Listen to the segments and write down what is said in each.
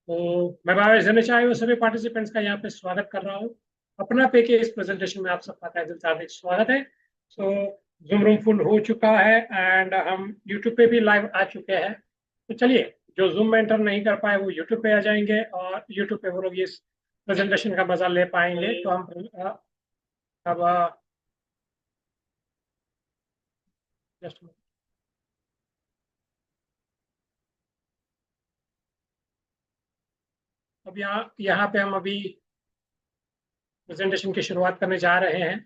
तो मैं भावेश धनेचा आए हुए सभी पार्टिसिपेंट्स का यहाँ पे स्वागत कर रहा हूँ। अपना पे के इस प्रेजेंटेशन में आप सबका तहे दिल से हार्दिक स्वागत है। सो जूम रूम फुल हो चुका है एंड हम यूट्यूब पे भी लाइव आ चुके हैं। तो चलिए, जो जूम में एंटर नहीं कर पाए वो यूट्यूब पे आ जाएंगे और यूट्यूब पे वो लोग इस प्रेजेंटेशन का मजा ले पाएंगे। तो हम अब जस्ट अब यहाँ यहाँ पे हम अभी प्रेजेंटेशन की शुरुआत करने जा रहे हैं।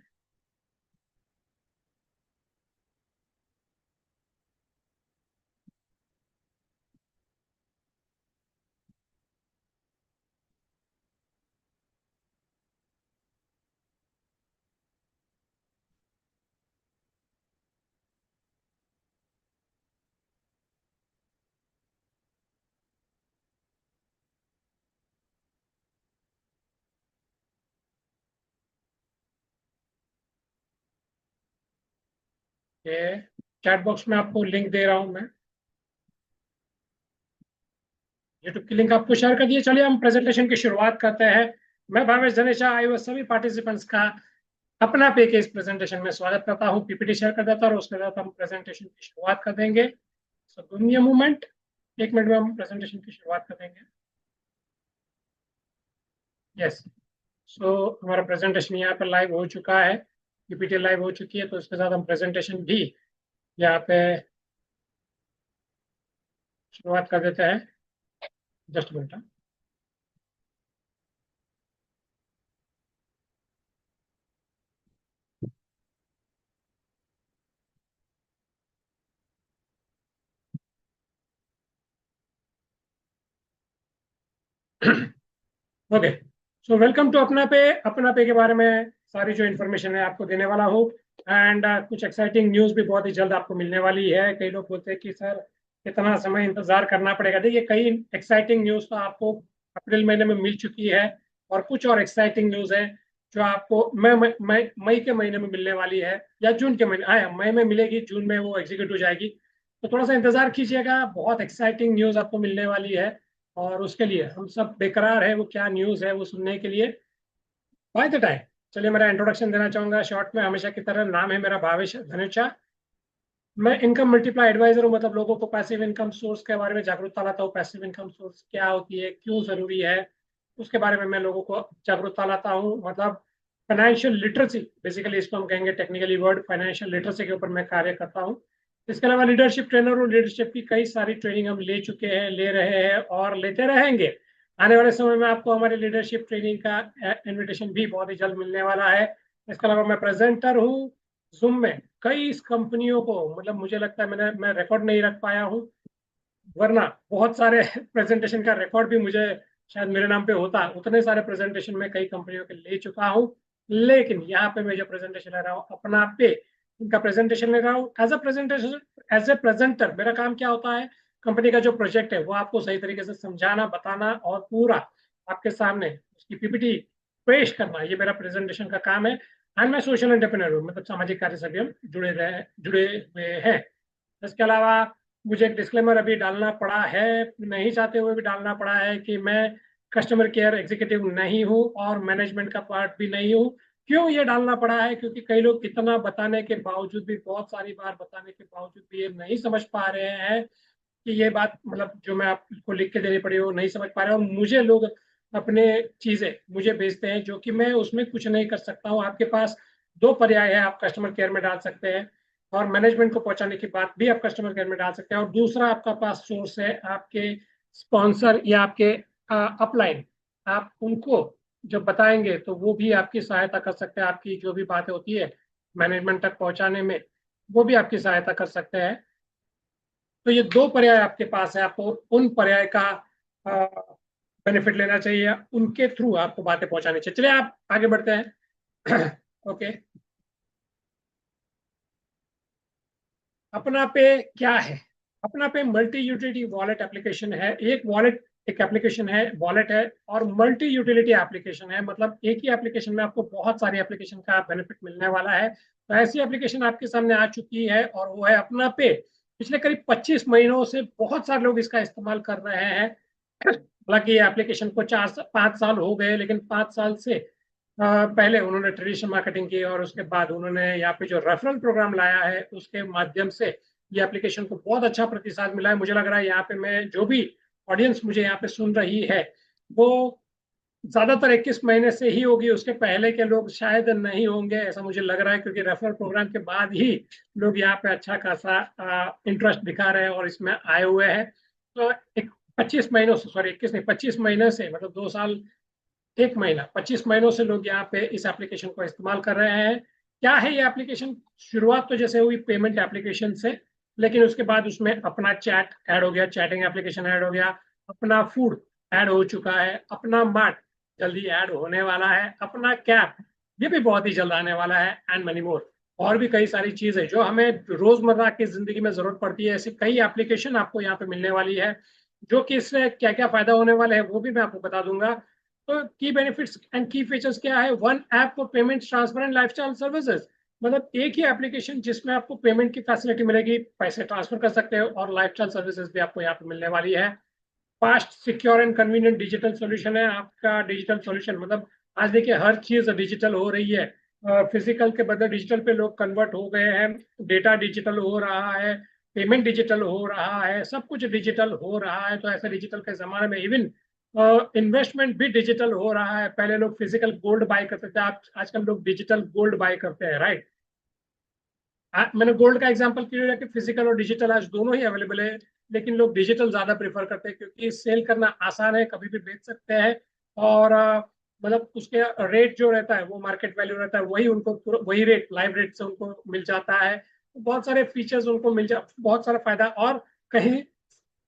ये चैट बॉक्स में आपको लिंक दे रहा हूँ मैं। यूट्यूब की लिंक आपको शेयर कर दिए। चलिए हम प्रेजेंटेशन की शुरुआत करते हैं। मैं भावेश धनेचा आए हुए सभी पार्टिसिपेंट्स का अपना पे के इस प्रेजेंटेशन में स्वागत करता हूँ। पीपीटी शेयर कर देता हूँ और उसके बाद हम प्रेजेंटेशन की शुरुआत कर देंगे। So do a movement, 1 minute में हम प्रेजेंटेशन की शुरुआत कर देंगे। यस। सो हमारा प्रेजेंटेशन यहाँ पर लाइव हो चुका है, पीपीटी लाइव हो चुकी है। तो इसके साथ हम प्रेजेंटेशन भी यहाँ पे शुरुआत कर देते हैं। Just minute. Okay. So welcome to Apna Pay. अपना पे के बारे में सारी जो इन्फॉर्मेशन है आपको देने वाला हूँ। एंड कुछ एक्साइटिंग न्यूज़ भी बहुत ही जल्द आपको मिलने वाली है। कई लोग बोलते हैं कि सर कितना समय इंतजार करना पड़ेगा। देखिए, कई एक्साइटिंग न्यूज़ तो आपको अप्रैल महीने में मिल चुकी है और कुछ और एक्साइटिंग न्यूज़ है जो आपको मई के महीने में मिलने वाली है, या जून के महीने, हाँ मई में मिलेगी, जून में वो एग्जीक्यूट हो जाएगी। तो थोड़ा सा इंतजार कीजिएगा, बहुत एक्साइटिंग न्यूज़ आपको मिलने वाली है और उसके लिए हम सब बेकरार है वो क्या न्यूज़ है वो सुनने के लिए। बाय द टाइम, चलिए मेरा इंट्रोडक्शन देना चाहूंगा शॉर्ट में। हमेशा की तरह नाम है मेरा भावेश धनेचा। मैं इनकम मल्टीप्लाई एडवाइजर हूँ, मतलब लोगों को पैसिव इनकम सोर्स के बारे में जागरूकता लाता हूँ। पैसिव इनकम सोर्स क्या होती है, क्यों जरूरी है, उसके बारे में मैं लोगों को जागरूकता लाता हूँ। मतलब फाइनेंशियल लिटरेसी, बेसिकली इसको हम कहेंगे टेक्निकली वर्ड, फाइनेंशियल लिटरेसी के ऊपर मैं कार्य करता हूँ। इसके अलावा लीडरशिप ट्रेनर हूँ। लीडरशिप की कई सारी ट्रेनिंग हम ले चुके हैं, ले रहे हैं और लेते रहेंगे। आने वाले समय में आपको हमारी लीडरशिप ट्रेनिंग का इनविटेशन भी बहुत ही जल्द मिलने वाला है। इसके अलावा मैं प्रेजेंटर हूँ जूम में। कई इस कंपनियों को, मतलब मुझे लगता है मैं रिकॉर्ड नहीं रख पाया हूँ, वरना बहुत सारे प्रेजेंटेशन का रिकॉर्ड भी मुझे शायद मेरे नाम पे होता। उतने सारे प्रेजेंटेशन में कई कंपनियों के ले चुका हूँ। लेकिन यहाँ पे मैं जो प्रेजेंटेशन ले रहा हूँ अपना पे, इनका प्रेजेंटेशन ले रहा हूँ as a presentation. As a presenter मेरा काम क्या होता है, कंपनी का जो प्रोजेक्ट है वो आपको सही तरीके से समझाना, बताना और पूरा आपके सामने उसकी पीपीटी पेश करना, ये मेरा प्रेजेंटेशन का काम है। एंड मैं सोशल एंटरप्रेन्योर हूँ, मतलब सामाजिक कार्य से भी हम जुड़े हुए हैं। इसके अलावा मुझे एक डिस्क्लेमर अभी डालना पड़ा है, नहीं चाहते हुए भी डालना पड़ा है, कि मैं कस्टमर केयर एग्जीक्यूटिव नहीं हूँ और मैनेजमेंट का पार्ट भी नहीं हूँ। क्यों ये डालना पड़ा है, क्योंकि कई लोग इतना बताने के बावजूद भी, बहुत सारी बार बताने के बावजूद भी ये नहीं समझ पा रहे हैं कि ये बात, मतलब जो मैं आपको लिख के देनी पड़ी वो नहीं समझ पा रहे। और मुझे लोग अपने चीजें मुझे भेजते हैं जो कि मैं उसमें कुछ नहीं कर सकता हूँ। आपके पास दो पर्याय है, आप कस्टमर केयर में डाल सकते हैं और मैनेजमेंट को पहुंचाने की बात भी आप कस्टमर केयर में डाल सकते हैं, और दूसरा आपका पास सोर्स है आपके स्पॉन्सर या आपके अपलाइन। आप उनको जब बताएंगे तो वो भी आपकी सहायता कर सकते हैं, आपकी जो भी बातें होती है मैनेजमेंट तक पहुंचाने में, वो भी आपकी सहायता कर सकते हैं। तो ये दो पर्याय आपके पास है, आपको उन पर्याय का बेनिफिट लेना चाहिए, उनके थ्रू आपको बातें पहुंचानी चाहिए। चलिए आप आगे बढ़ते हैं। ओके। अपना पे क्या है? अपना पे मल्टी यूटिलिटी वॉलेट एप्लीकेशन है। एक वॉलेट, एक एप्लीकेशन है, वॉलेट है, और मल्टी यूटिलिटी एप्लीकेशन है। मतलब एक ही एप्लीकेशन में आपको बहुत सारी एप्लीकेशन का बेनिफिट मिलने वाला है। तो ऐसी एप्लीकेशन आपके सामने आ चुकी है और वो है अपना पे। पिछले करीब 25 महीनों से बहुत सारे लोग इसका इस्तेमाल कर रहे हैं। हालांकि ये एप्लीकेशन को 5 साल हो गए, लेकिन 5 साल से पहले उन्होंने ट्रेडिशनल मार्केटिंग की और उसके बाद उन्होंने यहाँ पे जो रेफरल प्रोग्राम लाया है उसके माध्यम से ये एप्लीकेशन को बहुत अच्छा प्रतिसाद मिला है। मुझे लग रहा है यहाँ पे मैं जो भी ऑडियंस मुझे यहाँ पे सुन रही है वो ज्यादातर 21 महीने से ही होगी, उसके पहले के लोग शायद नहीं होंगे, ऐसा मुझे लग रहा है, क्योंकि रेफरल प्रोग्राम के बाद ही लोग यहाँ पे अच्छा खासा इंटरेस्ट दिखा रहे हैं और इसमें आए हुए हैं। तो एक 25 महीनों से, सॉरी 21 नहीं, 25 महीने से, मतलब 2 साल 1 महीना, 25 महीनों से लोग यहाँ पे इस एप्लीकेशन को इस्तेमाल कर रहे हैं। क्या है ये एप्लीकेशन? शुरुआत तो जैसे हुई पेमेंट एप्लीकेशन से, लेकिन उसके बाद उसमें अपना चैट ऐड हो गया, चैटिंग एप्लीकेशन ऐड हो गया, अपना फूड ऐड हो चुका है, अपना मार्ट जल्दी ऐड होने वाला है, अपना कैप ये भी बहुत ही जल्द आने वाला है, एंड मनी मोर। और भी कई सारी चीजें जो हमें रोजमर्रा की जिंदगी में जरूरत पड़ती है, ऐसी कई एप्लीकेशन आपको यहाँ पे मिलने वाली है। जो कि इससे क्या क्या फायदा होने वाला है वो भी मैं आपको बता दूंगा। तो की बेनिफिट्स एंड की फीचर्स क्या है? One app for payment, transfer and lifestyle services. मतलब एक ही एप्लीकेशन जिसमें आपको पेमेंट की फैसिलिटी मिलेगी, पैसे ट्रांसफर कर सकते हो, और लाइफस्टाइल सर्विसेज भी आपको यहाँ पे मिलने वाली है। Fast, secure and convenient digital solution है आपका। डिजिटल सॉल्यूशन मतलब आज देखिए हर चीज डिजिटल हो रही है, फिजिकल के बदले डिजिटल पे लोग कन्वर्ट हो गए हैं, डेटा डिजिटल हो रहा है, पेमेंट डिजिटल हो रहा है, सब कुछ डिजिटल हो रहा है। तो ऐसे डिजिटल के जमाने में इवन इन्वेस्टमेंट भी डिजिटल हो रहा है। पहले लोग फिजिकल गोल्ड बाय करते थे, आजकल लोग डिजिटल गोल्ड बाय करते हैं, राइट? मैंने गोल्ड का एग्जांपल क्यों लिया कि फिजिकल और डिजिटल आज दोनों ही अवेलेबल है, लेकिन लोग डिजिटल ज्यादा प्रेफर करते हैं क्योंकि सेल करना आसान है, कभी भी बेच सकते हैं, और मतलब उसके रेट जो रहता है वो मार्केट वैल्यू रहता है, वही उनको वही रेट, लाइव रेट से उनको मिल जाता है। तो बहुत सारे फीचर्स उनको मिल जा, बहुत सारा फायदा, और कहीं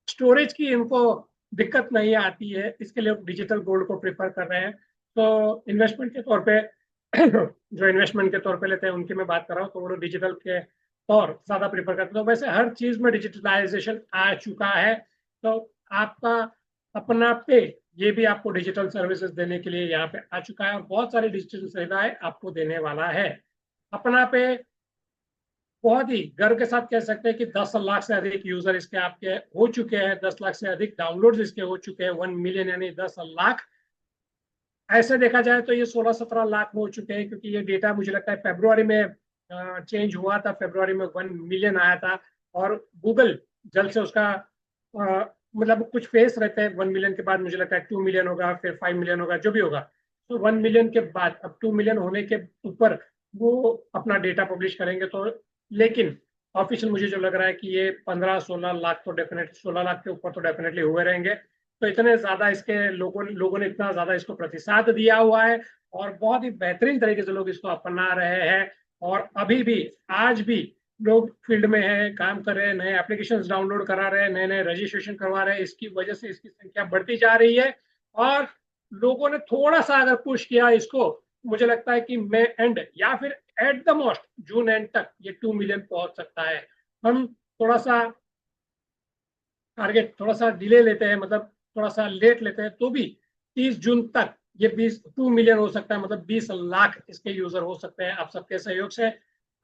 स्टोरेज की इनको दिक्कत नहीं आती है, इसके लिए डिजिटल गोल्ड को प्रेफर कर रहे हैं। तो इन्वेस्टमेंट के तौर पे जो इन्वेस्टमेंट के तौर पे लेते हैं उनकी मैं बात कर रहा हूँ, तो वो लोग डिजिटल के तौर ज्यादा प्रेफर करते हैं। तो वैसे हर चीज में डिजिटलाइजेशन आ चुका है। तो आपका अपना पे ये भी आपको डिजिटल सर्विसेज देने के लिए यहाँ पे आ चुका है, और बहुत सारी डिजिटल सुविधाएं आपको देने वाला है। अपना पे बहुत ही गर्व के साथ कह सकते हैं कि 10 लाख से अधिक यूजर इसके आपके हो चुके हैं, 10 लाख से अधिक डाउनलोड्स इसके हो चुके हैं, 1 मिलियन यानी 10 लाख। ऐसे देखा जाए तो ये 16-17 लाख हो चुके हैं, क्योंकि ये डेटा मुझे लगता है फरवरी में चेंज हुआ था, फरवरी में 1 मिलियन आया था। और गूगल जल्द से उसका मतलब कुछ फेस रहते हैं, 1 मिलियन के बाद मुझे लगता है 2 मिलियन होगा, फिर 5 मिलियन होगा, जो भी होगा। तो 1 मिलियन के बाद अब 2 मिलियन होने के ऊपर वो अपना डेटा पब्लिश करेंगे। तो लेकिन ऑफिशियल मुझे जो लग रहा है कि ये 15-16 लाख तो डेफिनेटली, 16 लाख के ऊपर तो डेफिनेटली हुए रहेंगे। तो इतने ज्यादा इसके लोगों ने इतना ज्यादा इसको प्रतिसाद दिया हुआ है, और बहुत ही बेहतरीन तरीके से लोग इसको अपना रहे हैं। और अभी भी, आज भी लोग फील्ड में हैं, काम कर रहे हैं, नए एप्लीकेशंस डाउनलोड करा रहे हैं, नए नए रजिस्ट्रेशन करवा रहे हैं। इसकी वजह से इसकी संख्या बढ़ती जा रही है, और लोगों ने थोड़ा सा अगर पुश किया इसको, मुझे लगता है कि मई एंड या फिर at the most June and तक ये 2 मिलियन पहुंच सकता है। हम थोड़ा सा टारगेट थोड़ा सा डिले लेते हैं, मतलब थोड़ा सा लेट लेते हैं, तो भी 30 जून तक ये 2 मिलियन हो सकता है, मतलब 20 लाख इसके यूजर हो सकते हैं। आप सबके सहयोग से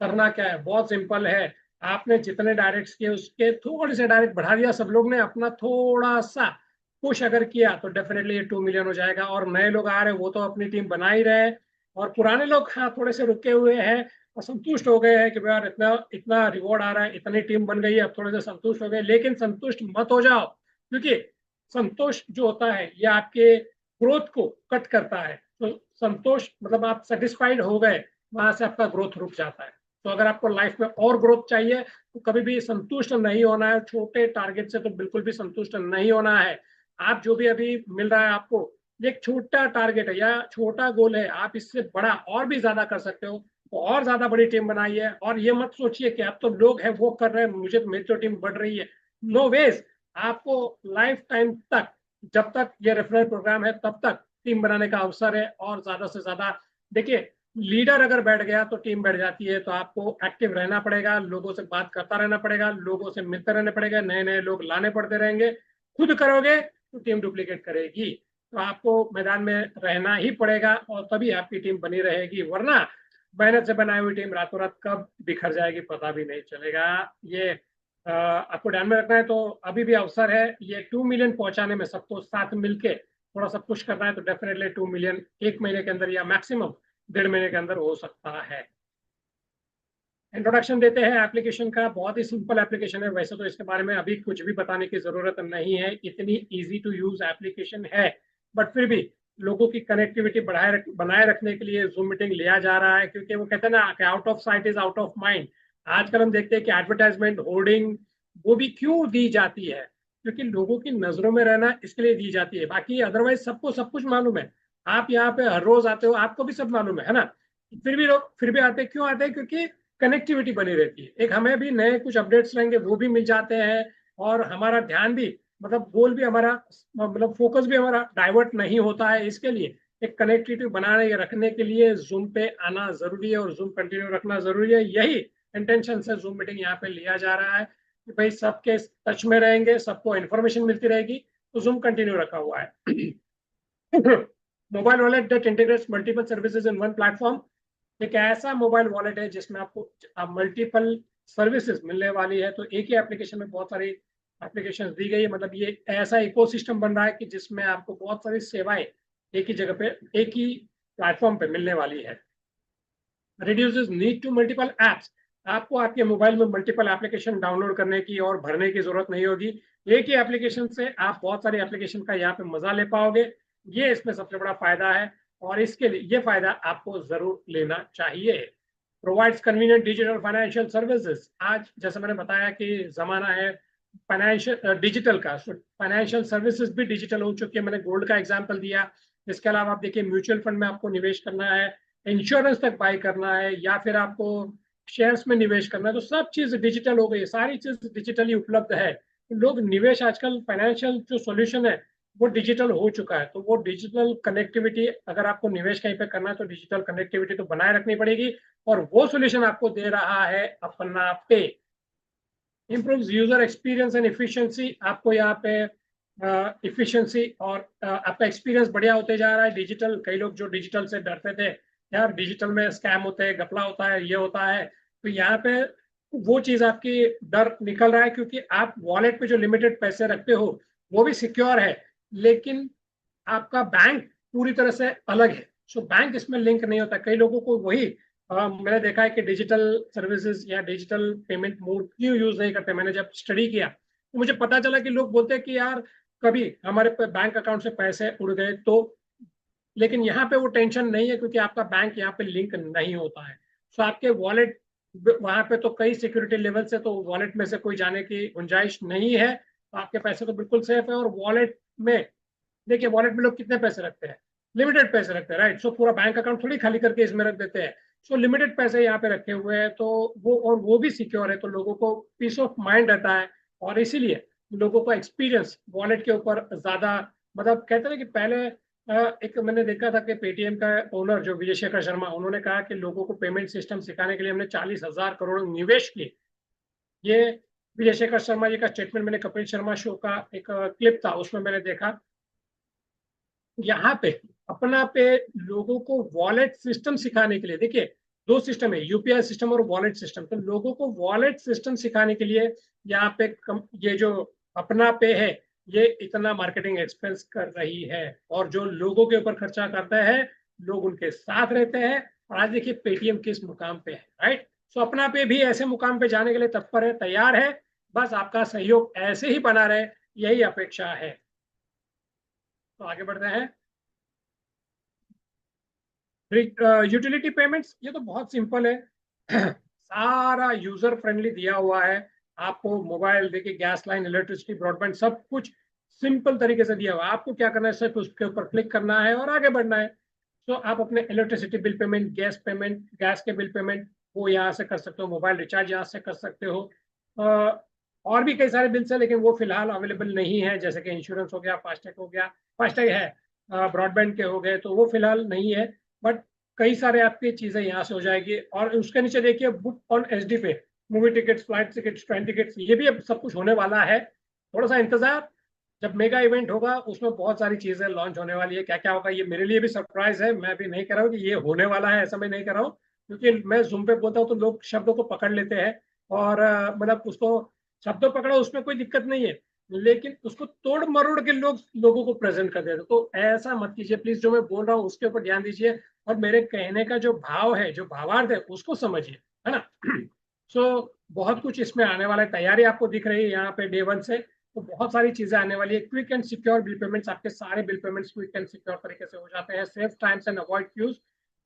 करना क्या है, बहुत सिंपल है। आपने जितने डायरेक्ट किए उसके थोड़े से डायरेक्ट बढ़ा दिया, सब लोग ने अपना थोड़ा सा पुश अगर किया, तो डेफिनेटली ये 2 मिलियन हो जाएगा। और नए लोग आ रहे हैं वो तो अपनी टीम बना ही रहे हैं, और पुराने लोग हाँ थोड़े से रुके हुए हैं और संतुष्ट हो गए हैं कि यार इतना इतना रिवॉर्ड आ रहा है, इतनी टीम बन गई है, अब थोड़े से संतुष्ट हो गए। लेकिन संतुष्ट मत हो जाओ, क्योंकि संतोष जो होता है ये आपके ग्रोथ को कट करता है। तो संतोष मतलब आप सेटिस्फाइड हो गए, वहां से आपका ग्रोथ रुक जाता है। तो अगर आपको लाइफ में और ग्रोथ चाहिए तो कभी भी संतुष्ट नहीं होना है, छोटे टारगेट से तो बिल्कुल भी संतुष्ट नहीं होना है। आप जो भी अभी मिल रहा है आपको, ये एक छोटा टारगेट है या छोटा गोल है, आप इससे बड़ा और भी ज्यादा कर सकते हो। तो और ज्यादा बड़ी टीम बनाइए, और ये मत सोचिए कि अब तो लोग हैं वो कर रहे हैं, मुझे मेरी तो टीम बढ़ रही है। No wage. आपको लाइफ टाइम तक, जब तक ये रेफरल प्रोग्राम है तब तक टीम बनाने का अवसर है, और ज्यादा से ज्यादा देखिए, लीडर अगर बैठ गया तो टीम बैठ जाती है। तो आपको एक्टिव रहना पड़ेगा, लोगों से बात करता रहना पड़ेगा, लोगों से मिलते रहना पड़ेगा, नए नए लोग लाने पड़ते रहेंगे। खुद करोगे तो टीम डुप्लीकेट करेगी। तो आपको मैदान में रहना ही पड़ेगा, और तभी आपकी टीम बनी रहेगी, वरना मेहनत से बनाई हुई टीम रातों रात कब बिखर जाएगी पता भी नहीं चलेगा। ये आपको ध्यान में रखना है। तो अभी भी अवसर है ये 2 मिलियन पहुंचाने में, सबको साथ मिलके थोड़ा सा पुश करना है तो डेफिनेटली 2 मिलियन 1 महीने के अंदर या मैक्सिमम 1.5 महीने के अंदर हो सकता है। इंट्रोडक्शन देते हैं एप्लीकेशन का। बहुत ही सिंपल एप्लीकेशन है, वैसे तो इसके बारे में अभी कुछ भी बताने की जरूरत नहीं है, इतनी इजी टू यूज एप्लीकेशन है। बट फिर भी लोगों की कनेक्टिविटी बनाए रखने के लिए जूम मीटिंग लिया जा रहा है, क्योंकि वो कहते हैं ना कि out of site is out of mind. आजकल हम देखते हैं कि एडवर्टाइजमेंट होर्डिंग वो भी क्यों दी जाती है, क्योंकि लोगों की नजरों में रहना इसके लिए दी जाती है। बाकी अदरवाइज सबको सब कुछ मालूम है। आप यहाँ पे हर रोज आते हो, आपको भी सब मालूम है ना। फिर भी लोग फिर भी आते हैं, क्यों आते हैं? क्योंकि कनेक्टिविटी बनी रहती है, एक हमें भी नए कुछ अपडेट्स रहेंगे वो भी मिल जाते हैं, और हमारा ध्यान भी, मतलब गोल भी हमारा, मतलब फोकस भी हमारा डाइवर्ट नहीं होता है। इसके लिए एक कनेक्टिविटी बनाने रखने के लिए जूम पे आना जरूरी है और जूम कंटिन्यू रखना जरूरी है। यही इंटेंशन से जूम मीटिंग यहाँ पे लिया जा रहा है कि भाई सबके टच में रहेंगे, सबको इन्फॉर्मेशन मिलती रहेगी, तो जूम कंटिन्यू रखा हुआ है। Mobile wallet that integrates multiple services in one platform. एक ऐसा मोबाइल वॉलेट है जिसमें आपको मल्टीपल सर्विसेज मिलने वाली है। तो एक ही एप्लीकेशन में बहुत सारी एप्लीकेशन दी गई है, मतलब ये ऐसा इकोसिस्टम बन रहा है कि जिसमें आपको बहुत सारी सेवाएं एक ही जगह पे, एक ही प्लेटफॉर्म पे मिलने वाली है। Reduces need to multiple apps. आपको आपके मोबाइल में मल्टीपल एप्लीकेशन डाउनलोड करने की और भरने की जरूरत नहीं होगी। एक ही एप्लीकेशन से आप बहुत सारी एप्लीकेशन का यहाँ पे मजा ले पाओगे। ये इसमें सबसे बड़ा फायदा है, और इसके लिए ये फायदा आपको जरूर लेना चाहिए। Provides convenient digital financial services. आज जैसे मैंने बताया कि जमाना है फाइनेंशियल डिजिटल का, फाइनेंशियल सर्विसेज भी डिजिटल हो चुकी है। मैंने गोल्ड का एग्जांपल दिया। इसके अलावा आप देखिए, म्यूचुअल फंड में आपको निवेश करना है, इंश्योरेंस तक बाय करना है, या फिर आपको शेयर्स में निवेश करना है, तो सब चीज डिजिटल हो गई है, सारी चीज डिजिटली उपलब्ध है। लोग निवेश आजकल, फाइनेंशियल जो सॉल्यूशन है वो डिजिटल हो चुका है। तो वो डिजिटल कनेक्टिविटी, अगर आपको निवेश कहीं पे करना है तो डिजिटल कनेक्टिविटी तो बनाए रखनी पड़ेगी, और वो सॉल्यूशन आपको दे रहा है अपना पे। Improve user experience and efficiency. आपको यहाँ पे इफिशियंसी और आपका एक्सपीरियंस बढ़िया होते जा रहा है। डिजिटल, कई लोग जो डिजिटल से डरते थे, यार डिजिटल में स्कैम होते हैं, घपला होता है, ये होता है, तो यहाँ पे वो चीज आपकी डर निकल रहा है, क्योंकि आप वॉलेट पे जो लिमिटेड पैसे रखते हो वो भी सिक्योर है, लेकिन आपका बैंक पूरी तरह से अलग है। सो बैंक इसमें लिंक नहीं होता। कई लोगों को वही मैंने देखा है कि डिजिटल सर्विसेज या डिजिटल पेमेंट मोड क्यों यूज नहीं करते। मैंने जब स्टडी किया तो मुझे पता चला कि लोग बोलते हैं कि यार कभी हमारे बैंक अकाउंट से पैसे उड़ गए तो, लेकिन यहाँ पे वो टेंशन नहीं है, क्योंकि आपका बैंक यहाँ पे लिंक नहीं होता है। सो आपके वॉलेट, वहां पे तो कई सिक्योरिटी लेवल से तो वॉलेट में से कोई जाने की गुंजाइश नहीं है, तो आपके पैसे तो बिल्कुल सेफ है। और वॉलेट में देखिए, वॉलेट में लोग कितने पैसे रखते हैं? लिमिटेड पैसे रखते हैं, राइट। सो पूरा बैंक अकाउंट थोड़ी खाली करके इसमें रख देते हैं। सो लिमिटेड पैसे यहाँ पे रखे हुए हैं, तो वो, और वो भी सिक्योर है, तो लोगों को पीस ऑफ माइंड रहता है। और इसीलिए लोगों को एक्सपीरियंस वॉलेट के ऊपर ज्यादा, मतलब कहते हैं कि पहले एक मैंने देखा था कि पेटीएम का ओनर जो विजय शेखर शर्मा, उन्होंने कहा कि लोगों को पेमेंट सिस्टम सिखाने के लिए हमने 40,000 करोड़ निवेश किए। ये विजय शेखर शर्मा जी का स्टेटमेंट मैंने कपिल शर्मा शो का एक क्लिप था उसमें मैंने देखा। यहाँ पे अपना पे लोगों को वॉलेट सिस्टम सिखाने के लिए, देखिए दो सिस्टम है, यूपीआई सिस्टम और वॉलेट सिस्टम। तो लोगों को वॉलेट सिस्टम सिखाने के लिए यहाँ पे ये जो अपना पे है, ये इतना मार्केटिंग एक्सपेंस कर रही है, और जो लोगों के ऊपर खर्चा करते हैं लोग उनके साथ रहते हैं। और आज देखिए पेटीएम किस मुकाम पे है, राइट। सो अपना पे भी ऐसे मुकाम पे जाने के लिए तत्पर है, तैयार है। बस आपका सहयोग ऐसे ही बना रहे, यही अपेक्षा है। तो आगे बढ़ते हैं। यूटिलिटी पेमेंट्स, ये तो बहुत सिंपल है। सारा यूजर फ्रेंडली दिया हुआ है। आपको मोबाइल देखिए, गैस लाइन, इलेक्ट्रिसिटी, ब्रॉडबैंड, सब कुछ सिंपल तरीके से दिया हुआ है। आपको क्या करना है, सिर्फ उसके ऊपर क्लिक करना है और आगे बढ़ना है। तो आप अपने electricity bill payment, gas payment, gas के बिल पेमेंट वो यहाँ से कर सकते हो, मोबाइल रिचार्ज यहाँ से कर सकते हो। और भी कई सारे बिल्स हैं, लेकिन वो फिलहाल अवेलेबल नहीं है, जैसे कि इंश्योरेंस हो गया, फास्टैग हो गया, फास्टैग है, ब्रॉडबैंड के हो गए, तो वो फिलहाल नहीं है। बट कई सारे आपकी चीजें यहाँ से हो जाएगी। और उसके नीचे देखिए, बुक ऑन एचडी पे, movie tickets, flight tickets, train tickets, ये भी अब सब कुछ होने वाला है। थोड़ा सा इंतजार, जब मेगा इवेंट होगा उसमें बहुत सारी चीजें लॉन्च होने वाली है। क्या क्या होगा ये मेरे लिए भी सरप्राइज है। मैं भी नहीं कह रहा हूँ कि ये होने वाला है, ऐसा मैं नहीं कर रहा हूँ, क्योंकि मैं जूम पे बोलता हूँ तो लोग शब्दों को पकड़ लेते हैं और मतलब उसको शब्दों पकड़ो, उसमें कोई दिक्कत नहीं है, लेकिन उसको तोड़ मरोड़ के लोगों को प्रेजेंट कर देते, तो ऐसा मत कीजिए प्लीज। जो मैं बोल रहा हूँ उसके ऊपर ध्यान दीजिए, और मेरे कहने का जो भाव है, जो भावार्थ है, उसको समझिए, है ना। सो बहुत कुछ इसमें आने वाला है, तैयारी आपको दिख रही है यहाँ पे डे वन से, तो बहुत सारी चीजें आने वाली है। Quick and secure bill payments, आपके सारे bill payments quick and secure तरीके से हो जाते हैं। Safe times and avoid queues,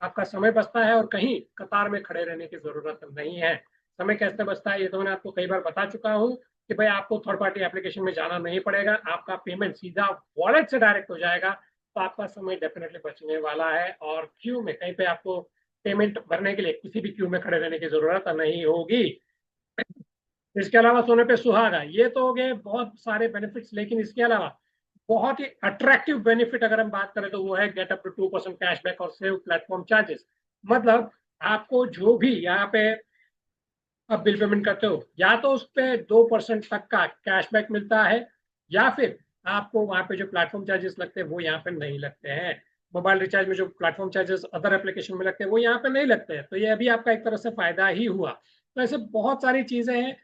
आपका समय बचता है और कहीं कतार में खड़े रहने की जरूरत नहीं है। समय कैसे बचता है ये तो मैंने आपको कई बार बता चुका हूँ, कि भाई आपको थर्ड पार्टी एप्लीकेशन में जाना नहीं पड़ेगा, आपका पेमेंट सीधा वॉलेट से डायरेक्ट हो जाएगा, तो आपका समय डेफिनेटली बचने वाला है, और क्यू में कहीं पे आपको पेमेंट भरने के लिए किसी भी क्यू में खड़े रहने की जरूरत नहीं होगी। इसके अलावा सोने पे सुहागा, ये तो हो गए बहुत सारे बेनिफिट्स, लेकिन इसके अलावा बहुत ही अट्रैक्टिव बेनिफिट अगर हम बात करें तो वो है गेट अप टू 2% कैशबैक और सेव प्लेटफॉर्म चार्जेस। मतलब आपको जो भी यहाँ पे आप बिल पेमेंट करते हो, या तो उस पर 2% तक का कैशबैक मिलता है, या फिर आपको वहां पे जो प्लेटफॉर्म चार्जेस लगते हैं वो यहाँ पे नहीं लगते हैं। मोबाइल रिचार्ज में जो प्लेटफॉर्म चार्जेस अदर एप्लीकेशन में लगते हैं वो यहाँ पे नहीं लगते हैं, तो ये अभी आपका एक तरह से फायदा ही हुआ। तो ऐसे बहुत सारी चीजें हैं।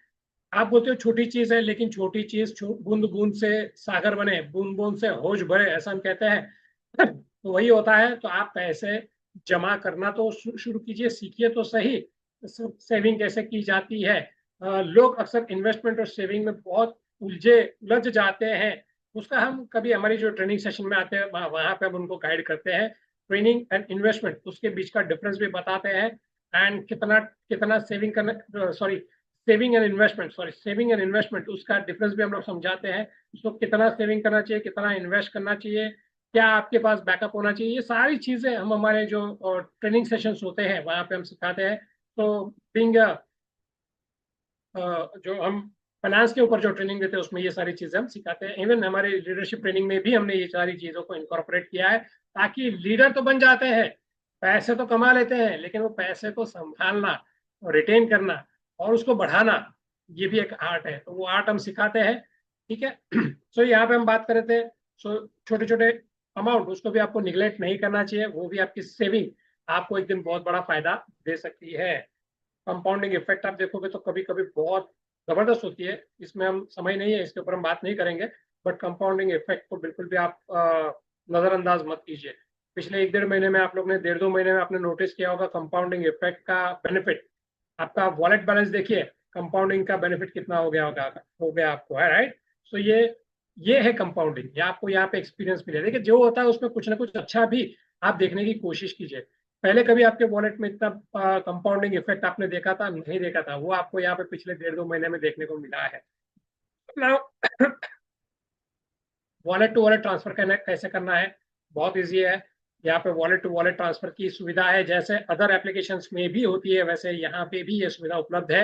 आप बोलते हो छोटी चीज है, लेकिन छोटी चीज बूंद बूंद से सागर बने, बूंद बूंद से हौज भरे, ऐसा हम कहते हैं। तो वही होता है। तो आप पैसे जमा करना तो शुरू कीजिए, सीखिए तो सही सेविंग कैसे की जाती है। लोग अक्सर इन्वेस्टमेंट और सेविंग में बहुत उलझ जाते हैं। उसका हम कभी हमारी जो ट्रेनिंग सेशन में आते हैं वहां पे हम उनको गाइड करते हैं। ट्रेनिंग एंड इन्वेस्टमेंट, उसके बीच का डिफरेंस भी बताते हैं, एंड कितना कितना सेविंग करना, सॉरी सेविंग एंड इन्वेस्टमेंट, उसका डिफरेंस भी हम लोग समझाते हैं। उसको कितना सेविंग करना चाहिए, कितना इन्वेस्ट करना चाहिए, क्या आपके पास बैकअप होना चाहिए, ये सारी चीजें हम हमारे जो ट्रेनिंग सेशंस होते हैं वहां पे हम सिखाते हैं। तो बिंग जो हम फाइनेंस के ऊपर जो ट्रेनिंग देते हैं उसमें ये सारी चीजें हम सिखाते हैं। इवन हमारे लीडरशिप ट्रेनिंग में भी हमने ये सारी चीजों को इनकॉर्पोरेट किया है, ताकि लीडर तो बन जाते हैं, पैसे तो कमा लेते हैं, लेकिन वो पैसे को संभालना और रिटेन करना और उसको बढ़ाना, ये भी एक आर्ट है, तो वो आर्ट हम सिखाते हैं। ठीक है। सो यहाँ पे हम बात कर रहे थे। सो छोटे छोटे अमाउंट, उसको भी आपको निगलेक्ट नहीं करना चाहिए, वो भी आपकी सेविंग आपको एक दिन बहुत बड़ा फायदा दे सकती है। कंपाउंडिंग इफेक्ट आप देखोगे तो कभी कभी बहुत जबरदस्त होती है, इसमें हम समय नहीं है, इसके ऊपर हम बात नहीं करेंगे। बट कंपाउंडिंग इफेक्ट को बिल्कुल भी आप नजरअंदाज मत कीजिए। पिछले एक डेढ़ महीने में आप लोग ने, डेढ़ दो महीने में आपने नोटिस किया होगा कंपाउंडिंग इफेक्ट का बेनिफिट। आपका वॉलेट बैलेंस देखिए, कंपाउंडिंग का बेनिफिट कितना हो गया आपको, है राइट। सो ये है कंपाउंडिंग, ये आपको यहाँ पे एक्सपीरियंस मिले। देखिए जो होता है उसमें कुछ ना कुछ अच्छा भी आप देखने की कोशिश कीजिए। पहले कभी आपके वॉलेट में इतना कंपाउंडिंग इफेक्ट आपने देखा था? नहीं देखा था, वो आपको यहाँ पे पिछले डेढ़ दो महीने में देखने को मिला है। वॉलेट टू वॉलेट ट्रांसफर करना कैसे करना है, बहुत इजी है। यहाँ पे वॉलेट टू वॉलेट ट्रांसफर की सुविधा है, जैसे अदर एप्लीकेशंस में भी होती है वैसे यहाँ पे भी ये सुविधा उपलब्ध है।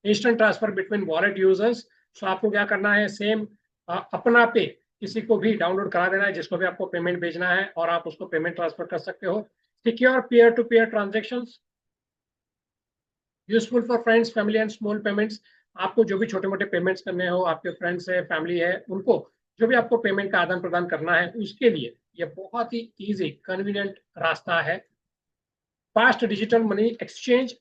Instant transfer between wallet users. So आपको क्या करना है, सेम अपना पे किसी को भी डाउनलोड करा देना है, जिसको भी आपको पेमेंट भेजना है, और आप उसको पेमेंट ट्रांसफर कर सकते हो। Secure peer to peer transaction, useful for friends family and small payments. आपको जो भी छोटे मोटे पेमेंट्स करने हो, आपके फ्रेंड्स है, फैमिली है, उनको जो भी आपको पेमेंट का आदान प्रदान करना है, उसके लिए ये बहुत ही इजी कन्वीनियंट रास्ता है। फास्ट डिजिटल मनी एक्सचेंज,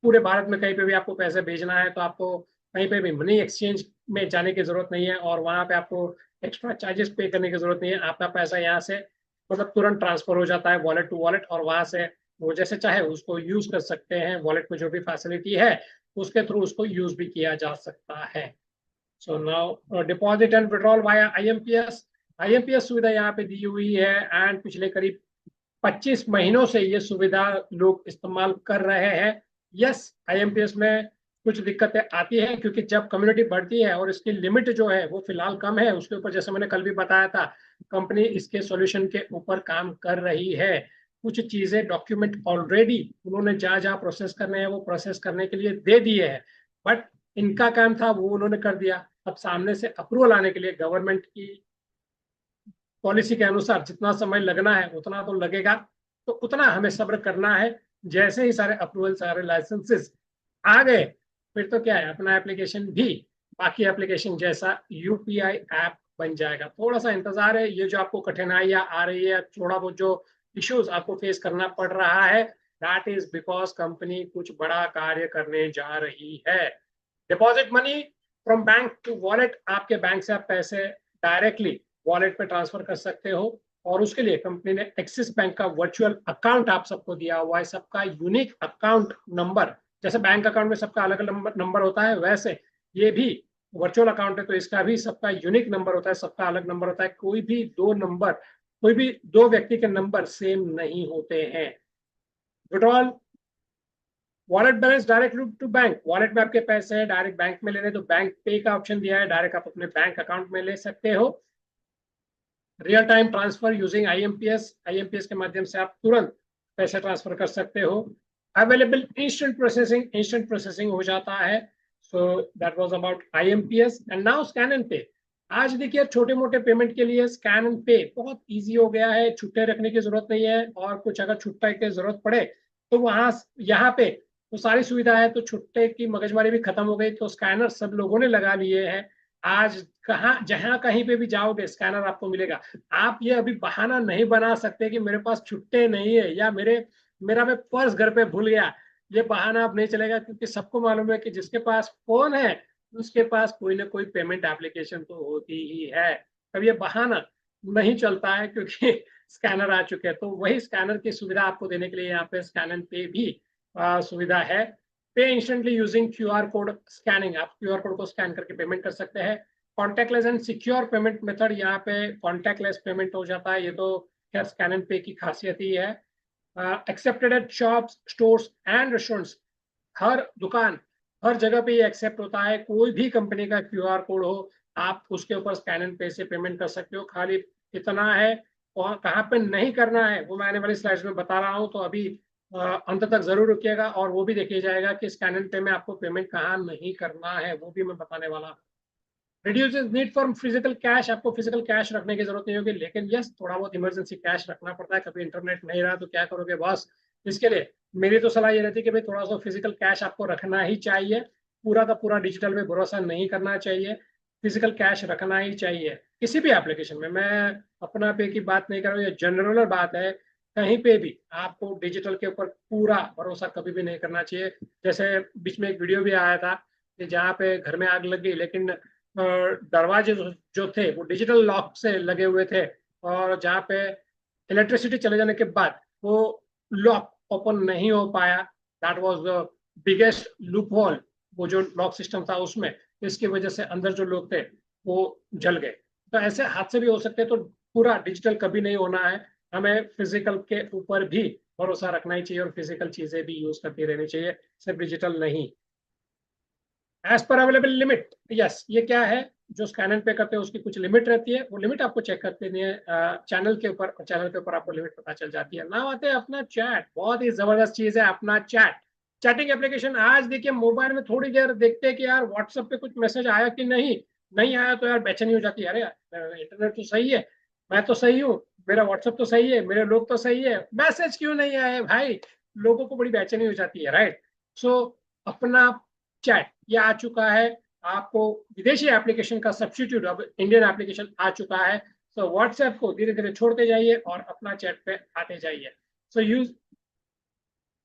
पूरे भारत में कहीं पे भी आपको पैसे भेजना है तो आपको कहीं पे भी मनी एक्सचेंज में जाने की जरूरत नहीं है, और वहां पे आपको एक्स्ट्रा चार्जेस पे करने की जरूरत नहीं है। आपका पैसा यहाँ से मतलब तुरंत ट्रांसफर हो जाता है वॉलेट टू वॉलेट, और वहां से वो जैसे चाहे उसको यूज कर सकते हैं। वॉलेट में जो भी फैसिलिटी है उसके थ्रू उसको यूज भी किया जा सकता है। So now deposit and withdrawal via IMPS. IMPS सुविधा यहाँ पे दी हुई है, एंड पिछले करीब 25 महीनों से ये सुविधा लोग इस्तेमाल कर रहे हैं। यस, आईएमपीएस में कुछ दिक्कतें आती हैं, क्योंकि जब कम्युनिटी बढ़ती है और इसकी लिमिट जो है वो फिलहाल कम है, उसके ऊपर जैसे मैंने कल भी बताया था, कंपनी इसके सॉल्यूशन के ऊपर काम कर रही है। कुछ चीजें डॉक्यूमेंट ऑलरेडी उन्होंने जहां जहां प्रोसेस करने हैं वो प्रोसेस करने के लिए दे दिए हैं, बट इनका काम था वो उन्होंने कर दिया। अब सामने से अप्रूवल आने के लिए गवर्नमेंट की पॉलिसी के अनुसार जितना समय लगना है उतना तो लगेगा, तो उतना हमें सब्र करना है। जैसे ही सारे अप्रूवल, सारे लाइसेंसेस आ गए, फिर तो क्या है, अपना एप्लीकेशन भी बाकी एप्लीकेशन जैसा यूपीआई ऐप बन जाएगा। थोड़ा सा इंतजार है, ये जो आपको कठिनाइयां आ रही है, थोड़ा बहुत जो इश्यूज आपको फेस करना पड़ रहा है, दैट इज बिकॉज कंपनी कुछ बड़ा कार्य करने जा रही है। Deposit money from bank to wallet, आपके बैंक से आप पैसे डायरेक्टली वॉलेट पे ट्रांसफर कर सकते हो, और उसके लिए कंपनी ने एक्सिस बैंक का वर्चुअल अकाउंट आप सबको दिया हुआ है, सबका यूनिक अकाउंट नंबर। जैसे बैंक अकाउंट में सबका अलग अलग नंबर होता है, वैसे ये भी वर्चुअल अकाउंट है तो इसका भी सबका यूनिक नंबर होता है, सबका अलग नंबर होता है। कोई भी दो व्यक्ति के नंबर सेम नहीं होते हैं। Withdrawal wallet balance direct to bank, wallet में आपके पैसे हैं, डायरेक्ट बैंक में लेने तो बैंक पे का ऑप्शन दिया है, डायरेक्ट आप अपने बैंक अकाउंट में ले सकते हो। Real time transfer using IMPS, IMPS के माध्यम से आप तुरंत पैसे ट्रांसफर कर सकते हो। अवेलेबल इंस्टेंट प्रोसेसिंग हो जाता है। So that was about IMPS and now scan and पे। आज देखिए छोटे मोटे पेमेंट के लिए स्कैन एंड पे बहुत इजी हो गया है, छुट्टे रखने की जरूरत नहीं है, और कुछ अगर छुट्टा की जरूरत पड़े तो वहां यहाँ पे तो सारी सुविधा है, तो छुट्टे की मगजमारी भी खत्म हो गई, तो स्कैनर सब लोगों ने लगा लिए हैं। आज कहाँ जहां कहीं पे भी जाओगे स्कैनर आपको मिलेगा। आप ये अभी बहाना नहीं बना सकते कि मेरे पास छुट्टे नहीं है या मेरा मैं पर्स घर पे भूल गया, ये बहाना अब नहीं चलेगा, क्योंकि सबको मालूम है कि जिसके पास फोन है उसके पास कोई ना कोई पेमेंट एप्लीकेशन तो होती ही है। अब ये बहाना नहीं चलता है क्योंकि स्कैनर आ चुके हैं। तो वही स्कैनर की सुविधा आपको देने के लिए यहाँ पे स्कैन एंड पे भी सुविधा है। पे instantly using QR code scanning, आप क्यूआर कोड को स्कैन करके पेमेंट कर सकते हैं। Contactless and secure payment method, यहाँ पे कॉन्टैक्टलेस पेमेंट हो जाता है, ये तो खैर स्कैन एंड पे की खासियत ही है। Accepted at shops, stores and restaurants, हर दुकान हर जगह पे ये एक्सेप्ट होता है। कोई भी कंपनी का क्यूआर कोड हो, आप उसके ऊपर स्कैन एंड पे से पेमेंट कर सकते हो। खाली इतना है, और कहाँ पे नहीं करना है वो मैं आने वाली स्लाइड्स में बता रहा हूँ, तो अभी अंत तक जरूर रुकिएगा, और वो भी देखिए जाएगा कि स्कैन एंड पे में आपको पेमेंट कहाँ नहीं करना है, वो भी मैं बताने वाला हूँ। Reduces need for physical cash, आपको फिजिकल कैश रखने की जरूरत नहीं होगी, लेकिन यस थोड़ा बहुत इमरजेंसी कैश रखना पड़ता है, कभी इंटरनेट नहीं रहा तो क्या करोगे बॉस। इसके लिए मेरी तो सलाह ये रहती है कि भाई थोड़ा सा फिजिकल कैश आपको रखना ही चाहिए, पूरा का पूरा डिजिटल पे भरोसा नहीं करना चाहिए, फिजिकल कैश रखना ही चाहिए किसी भी एप्लीकेशन में। मैं अपना पे की बात नहीं कर रहा हूँ, ये जनरल बात है, कहीं पे भी आपको डिजिटल के ऊपर पूरा भरोसा कभी भी नहीं करना चाहिए। जैसे बीच में एक वीडियो भी आया था कि जहाँ पे घर में आग लग गई, लेकिन दरवाजे जो थे वो डिजिटल लॉक से लगे हुए थे, और जहाँ पे इलेक्ट्रिसिटी चले जाने के बाद वो लॉक ओपन नहीं हो पाया, that was the biggest loop hole, वो जो लॉक सिस्टम था उसमें, इसकी वजह से अंदर जो लोग थे वो जल गए। तो ऐसे हादसे भी हो सकते हैं, तो पूरा डिजिटल कभी नहीं होना है, हमें फिजिकल के ऊपर भी भरोसा रखना ही चाहिए, और फिजिकल चीजें भी यूज करती रहनी चाहिए, सिर्फ डिजिटल नहीं। As per available limit, yes ये क्या है, जो स्कैन एंड पे करते हैं उसकी कुछ लिमिट रहती है, वो लिमिट आपको चेक करते नहीं है चैनल के ऊपर, चैनल के ऊपर आपको लिमिट पता चल जाती है। ना आते हैं अपना चैट, बहुत ही जबरदस्त चीज है अपना चैट, चैटिंग एप्लीकेशन। आज देखिए मोबाइल में थोड़ी देर देखते हैं कि यार व्हाट्सएप पे कुछ मैसेज आया कि नहीं, नहीं आया तो यार बेचैनी हो जाती है, अरे इंटरनेट तो सही है, मैं तो सही हूँ, मेरा व्हाट्सएप तो सही है, मेरे लोग तो सही है, मैसेज क्यों नहीं आए भाई, लोगों को बड़ी बेचैनी हो जाती है, राइट। सो अपना चैट ये आ चुका है, आपको विदेशी एप्लीकेशन का सब्स्टिट्यूट अब इंडियन एप्लीकेशन आ चुका है। सो व्हाट्सएप को धीरे धीरे छोड़ते जाइए और अपना चैट पे आते जाइए। सो यूज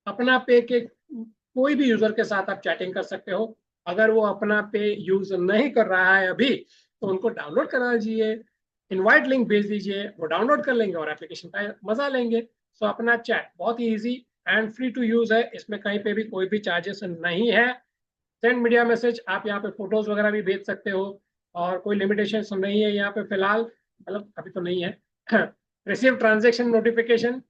अपना पे के कोई भी यूजर के साथ आप चैटिंग कर सकते हो। अगर वो अपना पे यूज नहीं कर रहा है अभी, तो उनको डाउनलोड करा लीजिए, इनवाइट लिंक भेज दीजिए, वो डाउनलोड कर लेंगे और एप्लीकेशन का मजा लेंगे। सो अपना चैट बहुत ही easy and free to use है, इसमें कहीं पे भी कोई भी चार्जेस नहीं है। सेंड मीडिया मैसेज, आप यहाँ पे फोटोज वगैरह भी भेज सकते हो, और कोई लिमिटेशन नहीं है यहाँ पे फिलहाल, मतलब अभी तो नहीं है। रिसीव ट्रांजेक्शन नोटिफिकेशन,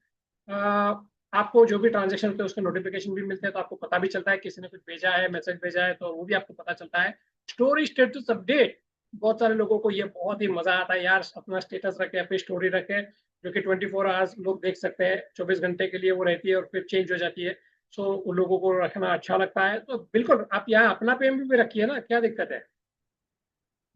आपको जो भी ट्रांजेक्शन होते हैं उसके नोटिफिकेशन भी मिलते हैं, तो आपको पता भी चलता है किसी ने कुछ भेजा है, मैसेज भेजा है, तो वो भी आपको पता चलता है। स्टोरी स्टेटस अपडेट, बहुत सारे लोगों को ये बहुत ही मजा आता है यार, अपना स्टेटस रखे, अपनी स्टोरी रखे, जो कि 24 आवर्स लोग देख सकते हैं, 24 घंटे के लिए वो रहती है और फिर चेंज हो जाती है। सो उन लोगों को रखना अच्छा लगता है, तो बिल्कुल आप यहाँ अपना पेम भी रखिए ना, क्या दिक्कत है।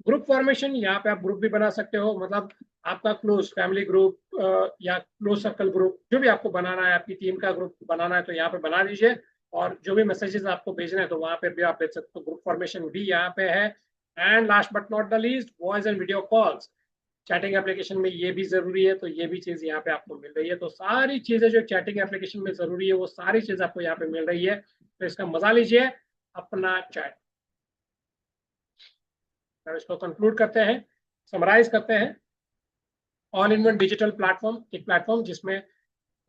ग्रुप फॉर्मेशन, यहाँ पे आप ग्रुप भी बना सकते हो, मतलब आपका क्लोज फैमिली ग्रुप या क्लोज सर्कल ग्रुप जो भी आपको बनाना है, आपकी टीम का ग्रुप बनाना है तो यहाँ पे बना दीजिए, और जो भी मैसेजेस आपको भेजना है तो वहां पे भी आप भेज सकते हो, ग्रुप फॉर्मेशन भी यहाँ पे है। And last but not the least, voice and video calls, chatting application में ये भी जरूरी है, तो ये भी चीज यहाँ पे आपको मिल रही है। तो सारी चीजें जो चैटिंग एप्लीकेशन में जरूरी है वो सारी चीज आपको यहाँ पे मिल रही है, तो इसका मजा लीजिए, अपना चैट। तो इसको कंक्लूड करते हैं, समराइज करते हैं। All in one digital platform, एक प्लेटफॉर्म जिसमें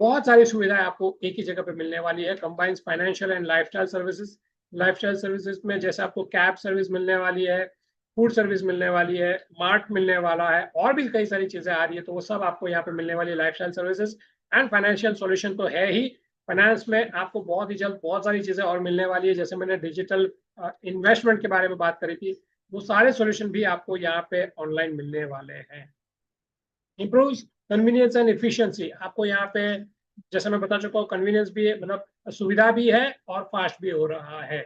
बहुत सारी सुविधाएं आपको एक ही जगह पे मिलने वाली है। Combines financial and lifestyle services. Lifestyle services में जैसे आपको कैब सर्विस मिलने वाली है, फूड सर्विस मिलने वाली है, मार्ट मिलने वाला है, और भी कई सारी चीजें आ रही है, तो वो सब आपको यहाँ पे मिलने वाली है lifestyle services. And financial solution तो है ही, फाइनेंस में आपको बहुत ही जल्द बहुत सारी चीजें और मिलने वाली है। जैसे मैंने डिजिटल इन्वेस्टमेंट के बारे में बात करी थी, वो सारे सॉल्यूशन भी आपको यहाँ पे ऑनलाइन मिलने वाले हैं। इम्प्रूव कन्वीनियंस एंड एफिशिएंसी, आपको यहाँ पे जैसे मैं बता चुका हूँ, कन्वीनियंस भी है, मतलब सुविधा भी है और फास्ट भी हो रहा है।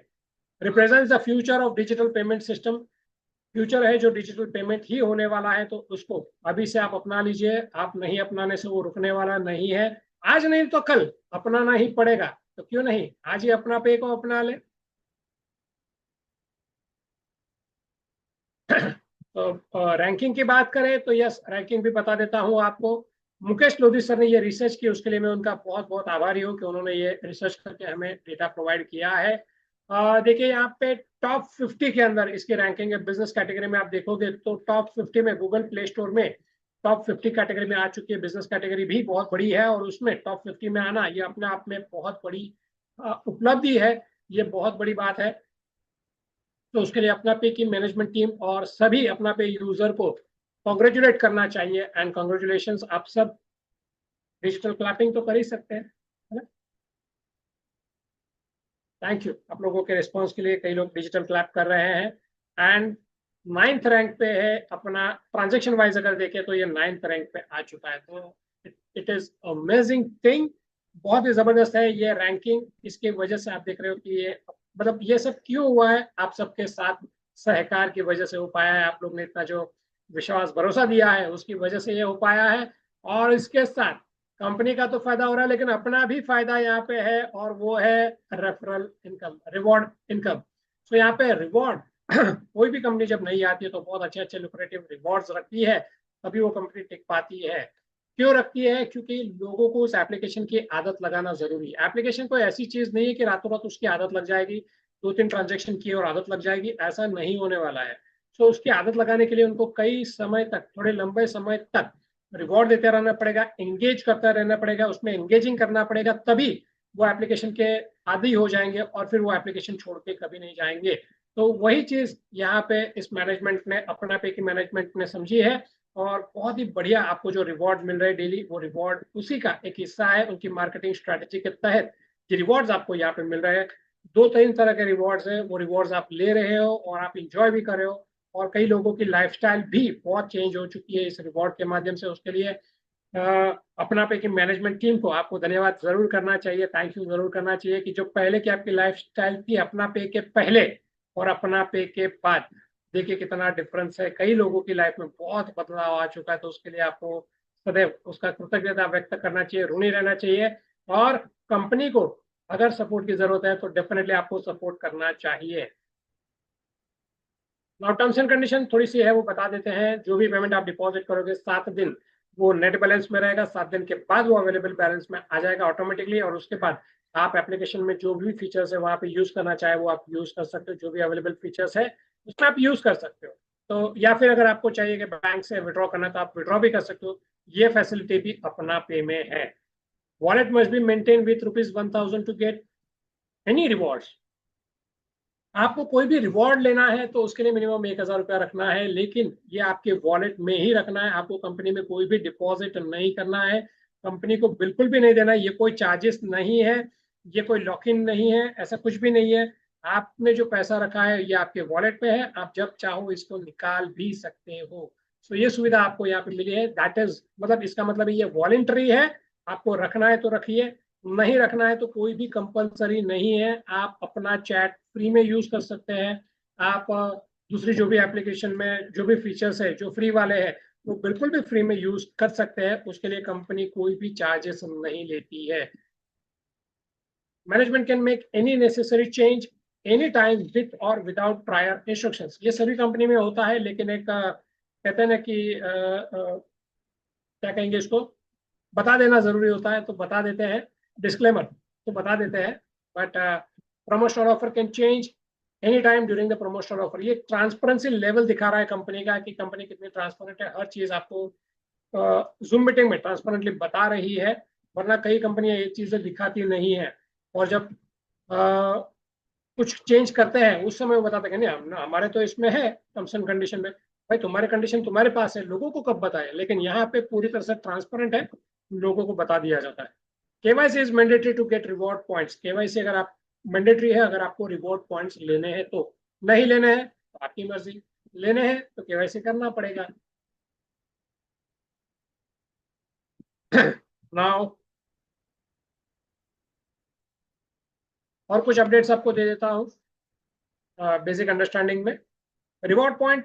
Represents the future of digital payment system, future है जो डिजिटल पेमेंट ही होने वाला है, तो उसको अभी से आप अपना लीजिए। आप नहीं अपनाने से वो रुकने वाला नहीं है। आज नहीं तो कल अपनाना ही पड़ेगा, तो क्यों नहीं आज ही अपना पे को अपना ले। तो रैंकिंग की बात करें तो यस, रैंकिंग भी बता देता हूं आपको। मुकेश लोधी सर ने ये रिसर्च की, उसके लिए मैं उनका बहुत बहुत आभारी हूँ कि उन्होंने ये रिसर्च करके हमें डेटा प्रोवाइड किया है। देखिए यहाँ पे टॉप 50 के अंदर इसकी रैंकिंग है। बिजनेस कैटेगरी में आप देखोगे तो टॉप 50 में गूगल प्ले स्टोर में टॉप 50 कैटेगरी में आ चुकी है। बिजनेस कैटेगरी भी बहुत बड़ी है और उसमें टॉप 50 में आना ये अपने आप में बहुत बड़ी उपलब्धि है, ये बहुत बड़ी बात है। तो उसके लिए अपना पे की मैनेजमेंट टीम और सभी अपना पे यूजर को कॉन्ग्रेचुलेट करना चाहिए। एंड कॉन्ग्रेचुलेशन, आप सब डिजिटल क्लैपिंग तो कर ही सकते हैं, है ना। थैंक यू आप लोगों के रिस्पॉन्स के लिए, कई लोग डिजिटल क्लैप कर रहे हैं। एंड नाइन्थ रैंक पे है अपना, ट्रांजेक्शन वाइज अगर देखें तो ये नाइन्थ रैंक पे आ चुका है। तो इट इज अमेजिंग थिंग, बहुत ही जबरदस्त है ये रैंकिंग। इसकी वजह से आप देख रहे हो कि ये मतलब ये सब क्यों हुआ है, आप सबके साथ सहकार की वजह से हो पाया है। आप लोग ने इतना जो विश्वास भरोसा दिया है उसकी वजह से ये हो पाया है। और इसके साथ कंपनी का तो फायदा हो रहा है, लेकिन अपना भी फायदा यहाँ पे है, और वो है रेफरल इनकम, रिवॉर्ड इनकम। तो यहाँ पे रिवॉर्ड कोई भी कंपनी जब नहीं आती है तो बहुत अच्छे अच्छे लुक्रेटिव रिवॉर्ड्स रखती है, तभी वो कंपनी टिक पाती है। क्यों रखती है? क्योंकि लोगों को उस एप्लीकेशन की आदत लगाना जरूरी है। एप्लीकेशन कोई ऐसी चीज नहीं है कि रातों रात उसकी आदत लग जाएगी, 2-3 ट्रांजेक्शन की और आदत लग जाएगी, ऐसा नहीं होने वाला है। तो उसकी आदत लगाने के लिए उनको कई समय तक, थोड़े लंबे समय तक रिवॉर्ड देते रहना पड़ेगा, एंगेज करता रहना पड़ेगा, उसमें एंगेजिंग करना पड़ेगा, तभी वो एप्लीकेशन के आदी हो जाएंगे और फिर वो एप्लीकेशन छोड़ के कभी नहीं जाएंगे। तो वही चीज यहाँ पे इस मैनेजमेंट ने, अपना पे की मैनेजमेंट ने समझी है। और बहुत ही बढ़िया आपको जो रिवॉर्ड मिल रहे हैं डेली, वो रिवॉर्ड उसी का एक हिस्सा है। उनकी मार्केटिंग स्ट्रेटेजी के तहत जो रिवॉर्ड्स आपको यहाँ पे मिल रहे हैं, 2-3 तरह के रिवॉर्ड्स हैं, वो रिवॉर्ड्स आप ले रहे हो और आप इंजॉय भी कर रहे हो। और कई लोगों की लाइफस्टाइल भी बहुत चेंज हो चुकी है इस रिवॉर्ड के माध्यम से। उसके लिए अपना पे की मैनेजमेंट टीम को आपको धन्यवाद जरूर करना चाहिए, थैंक यू जरूर करना चाहिए कि जो पहले की आपकी लाइफस्टाइल थी अपना पे के पहले और अपना पे के बाद, देखिए कितना डिफरेंस है। कई लोगों की लाइफ में बहुत बदलाव आ चुका है, तो उसके लिए आपको सदैव उसका कृतज्ञता व्यक्त करना चाहिए, ऋणी रहना चाहिए। और कंपनी को अगर सपोर्ट की जरूरत है तो डेफिनेटली आपको सपोर्ट करना चाहिए। नाउ टर्म्स एंड कंडीशन थोड़ी सी है, वो बता देते हैं। जो भी पेमेंट आप डिपॉजिट करोगे 7 दिन वो नेट बैलेंस में रहेगा, 7 दिन के बाद वो अवेलेबल बैलेंस में आ जाएगा ऑटोमेटिकली। और उसके बाद आप एप्लीकेशन में जो भी फीचर्स है वहाँ पे यूज करना चाहे वो आप यूज कर सकते हो, जो भी अवेलेबल फीचर्स है उसमें आप यूज कर सकते हो। तो या फिर अगर आपको चाहिए कि बैंक से विड्रॉ करना तो आप विड्रॉ भी कर सकते हो, ये फैसिलिटी भी अपना पे में है। Wallet must be maintain with ₹1000 to get any rewards. आपको कोई भी रिवॉर्ड लेना है तो उसके लिए मिनिमम ₹1000 रखना है, लेकिन ये आपके वॉलेट में ही रखना है। आपको कंपनी में कोई भी डिपॉजिट नहीं करना है, कंपनी को बिल्कुल भी नहीं देना है। ये कोई चार्जेस नहीं है, ये कोई लॉक इन नहीं है, ऐसा कुछ भी नहीं है। आपने जो पैसा रखा है ये आपके वॉलेट पे है, आप जब चाहो इसको निकाल भी सकते हो। तो ये सुविधा आपको यहाँ पे मिली है। दैट इज मतलब इसका मतलब ये वॉलेंटरी है, आपको रखना है तो रखिए, नहीं रखना है तो कोई भी कंपलसरी नहीं है। आप अपना चैट फ्री में यूज कर सकते हैं। आप दूसरी जो भी एप्लीकेशन में जो भी फीचर्स है जो फ्री वाले हैं वो बिल्कुल भी फ्री में यूज कर सकते हैं, उसके लिए कंपनी कोई भी चार्जेस नहीं लेती है। Management can make any necessary change any time with और विदाउट प्रायर इंस्ट्रक्शंस। ये सभी कंपनी में होता है, लेकिन एक कहते हैं ना कि क्या कहेंगे इसको, बता देना जरूरी होता है, तो बता देते हैं, डिस्क्लेमर तो बता देते हैं। But promotional offer can change any time during the promotional offer. ये ट्रांसपेरेंसी लेवल दिखा रहा है कंपनी का कि कंपनी कितनी ट्रांसपेरेंट है, हर चीज आपको जूम मीटिंग में ट्रांसपेरेंटली बता रही है, वरना कई कंपनियां ये चीजें दिखाती नहीं है। और जब कुछ चेंज करते हैं उस समय वो बताते हैं नहीं हमारे तो इसमें है टर्म्स एंड कंडीशन में। भाई तुम्हारे कंडीशन तुम्हारे पास है, लोगों को कब बताए, लेकिन यहाँ पे पूरी तरह से ट्रांसपेरेंट है, लोगों को बता दिया जाता है। KYC is mandatory to get reward points. KYC अगर आप मैंडेटरी है अगर आपको रिवॉर्ड पॉइंट्स लेने हैं तो, नहीं लेने हैं तो आपकी मर्जी, लेने हैं तो केवाईसी करना पड़ेगा। नाउ और कुछ अपडेट्स आपको दे देता हूँ बेसिक अंडरस्टैंडिंग में। Reward point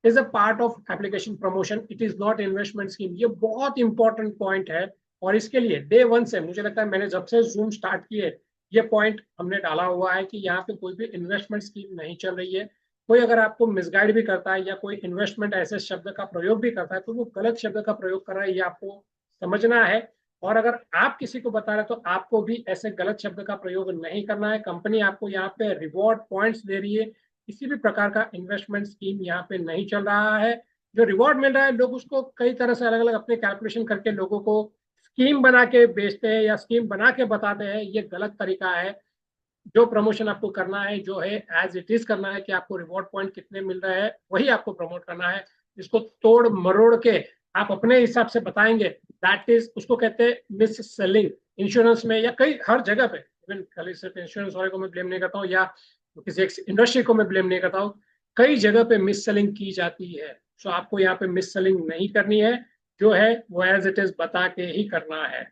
is a part of application promotion, it is not investment scheme. ये बहुत इंपॉर्टेंट पॉइंट है और इसके लिए डे वन से मुझे लगता है मैंने जब से जूम स्टार्ट किए ये पॉइंट हमने डाला हुआ है कि यहाँ पे कोई भी इन्वेस्टमेंट स्कीम नहीं चल रही है। कोई अगर आपको मिसगाइड भी करता है या कोई इन्वेस्टमेंट ऐसे शब्द का प्रयोग भी करता है तो वो गलत शब्द का प्रयोग कर रहा है, ये आपको समझना है। और अगर आप किसी को बता रहे हैं तो आपको भी ऐसे गलत शब्द का प्रयोग नहीं करना है। कंपनी आपको यहाँ पे रिवॉर्ड पॉइंट्स दे रही है, किसी भी प्रकार का इन्वेस्टमेंट स्कीम यहाँ पे नहीं चल रहा है। जो रिवॉर्ड मिल रहा है लोग उसको कई तरह से अलग अलग अपने कैलकुलेशन करके लोगों को स्कीम बना के बेचते हैं या स्कीम बना के बताते हैं, ये गलत तरीका है। जो प्रमोशन आपको करना है जो है एज इट इज करना है कि आपको रिवॉर्ड पॉइंट कितने मिल रहे हैं वही आपको प्रमोट करना है। इसको तोड़ मरोड़ के आप अपने हिसाब से बताएंगे, दैट इज उसको कहते हैं मिस सेलिंग। इंश्योरेंस में या कई हर जगह पे, इवन खाली सिर्फ इंश्योरेंस वाले को मैं ब्लेम नहीं करता हूँ या किसी एक इंडस्ट्री को मैं ब्लेम नहीं करता हूँ, कई जगह पे मिस सेलिंग की जाती है। सो आपको यहाँ पे मिस सेलिंग नहीं करनी है, जो है वो एज इट इज बता के ही करना है।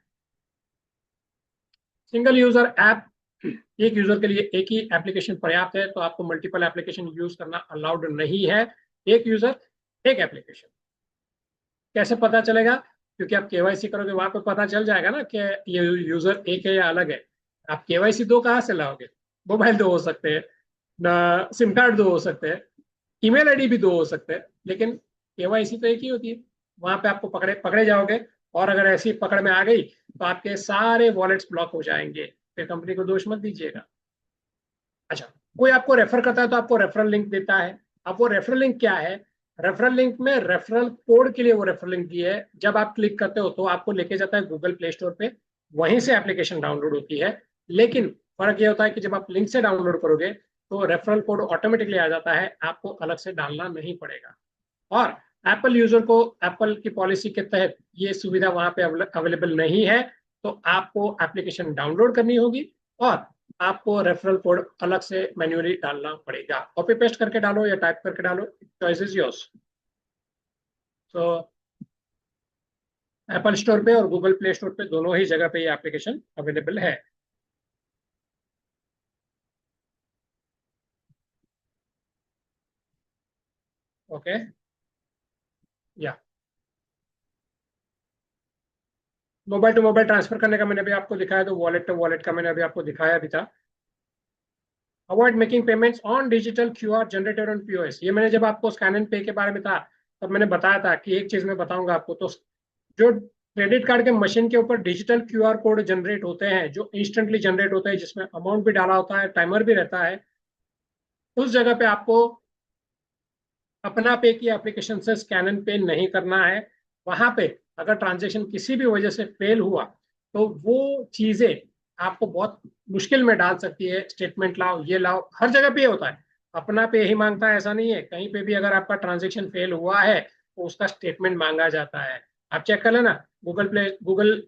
सिंगल यूजर ऐप, एक यूजर के लिए एक ही एप्लीकेशन पर्याप्त है, तो आपको मल्टीपल एप्लीकेशन यूज करना अलाउड नहीं है। एक यूजर एक एप्लीकेशन। कैसे पता चलेगा? क्योंकि आप केवाईसी करोगे वहां पे पता चल जाएगा ना कि ये यूजर एक है या अलग है। आप केवाईसी दो कहाँ से लाओगे? मोबाइल दो हो सकते हैं ना, सिम कार्ड दो हो सकते हैं, ईमेल आईडी भी दो हो सकते हैं, लेकिन केवाईसी तो एक ही होती है। वहां पे आपको पकड़े पकड़े जाओगे और अगर ऐसी पकड़ में आ गई तो आपके सारे वॉलेट्स ब्लॉक हो जाएंगे। फिर कंपनी को दोष मत दीजिएगा। अच्छा, कोई आपको रेफर करता है तो आपको रेफरल लिंक देता है। अब वो रेफरल लिंक क्या है? रेफरल लिंक में रेफरल कोड के लिए वो रेफरल लिंक दिए है। जब आप क्लिक करते हो तो आपको लेके जाता है गूगल प्ले स्टोर पे, वहीं से एप्लीकेशन डाउनलोड होती है। लेकिन फर्क ये होता है कि जब आप लिंक से डाउनलोड करोगे तो रेफरल कोड ऑटोमेटिकली आ जाता है, आपको अलग से डालना नहीं पड़ेगा। और एप्पल यूजर को एप्पल की पॉलिसी के तहत ये सुविधा वहां पे अवेलेबल नहीं है, तो आपको एप्लीकेशन डाउनलोड करनी होगी और आपको रेफरल कोड अलग से मैन्युअली डालना पड़ेगा। कॉपी पेस्ट करके डालो या टाइप करके डालो, चॉइस इज योर्स। तो एप्पल स्टोर पे और गूगल प्ले स्टोर पे दोनों ही जगह पे ये एप्लीकेशन अवेलेबल है। ओके, या मोबाइल टू मोबाइल ट्रांसफर करने का मैंने अभी आपको दिखाया, तो वॉलेट टू वॉलेट का मैंने अभी आपको दिखाया भी था। Avoid making payments on digital QR generated on POS. ये मैंने जब आपको स्कैन एंड पे के बारे में था तब मैंने बताया था कि एक चीज मैं बताऊंगा आपको, तो जो क्रेडिट कार्ड के मशीन के ऊपर डिजिटल क्यूआर कोड जनरेट होते हैं, जो इंस्टेंटली जनरेट होते हैं, जिसमें अमाउंट भी डाला होता है, टाइमर भी रहता है, उस जगह पे आपको अपना पे की एप्लीकेशन से स्कैन एंड पे नहीं करना है। वहां पे अगर ट्रांजेक्शन किसी भी वजह से फेल हुआ तो वो चीजें आपको बहुत मुश्किल में डाल सकती है। स्टेटमेंट लाओ, ये लाओ, हर जगह पे होता है, अपना पे ही मांगता है ऐसा नहीं है। कहीं पे भी अगर आपका ट्रांजेक्शन फेल हुआ है तो उसका स्टेटमेंट मांगा जाता है। आप चेक कर लेना, गूगल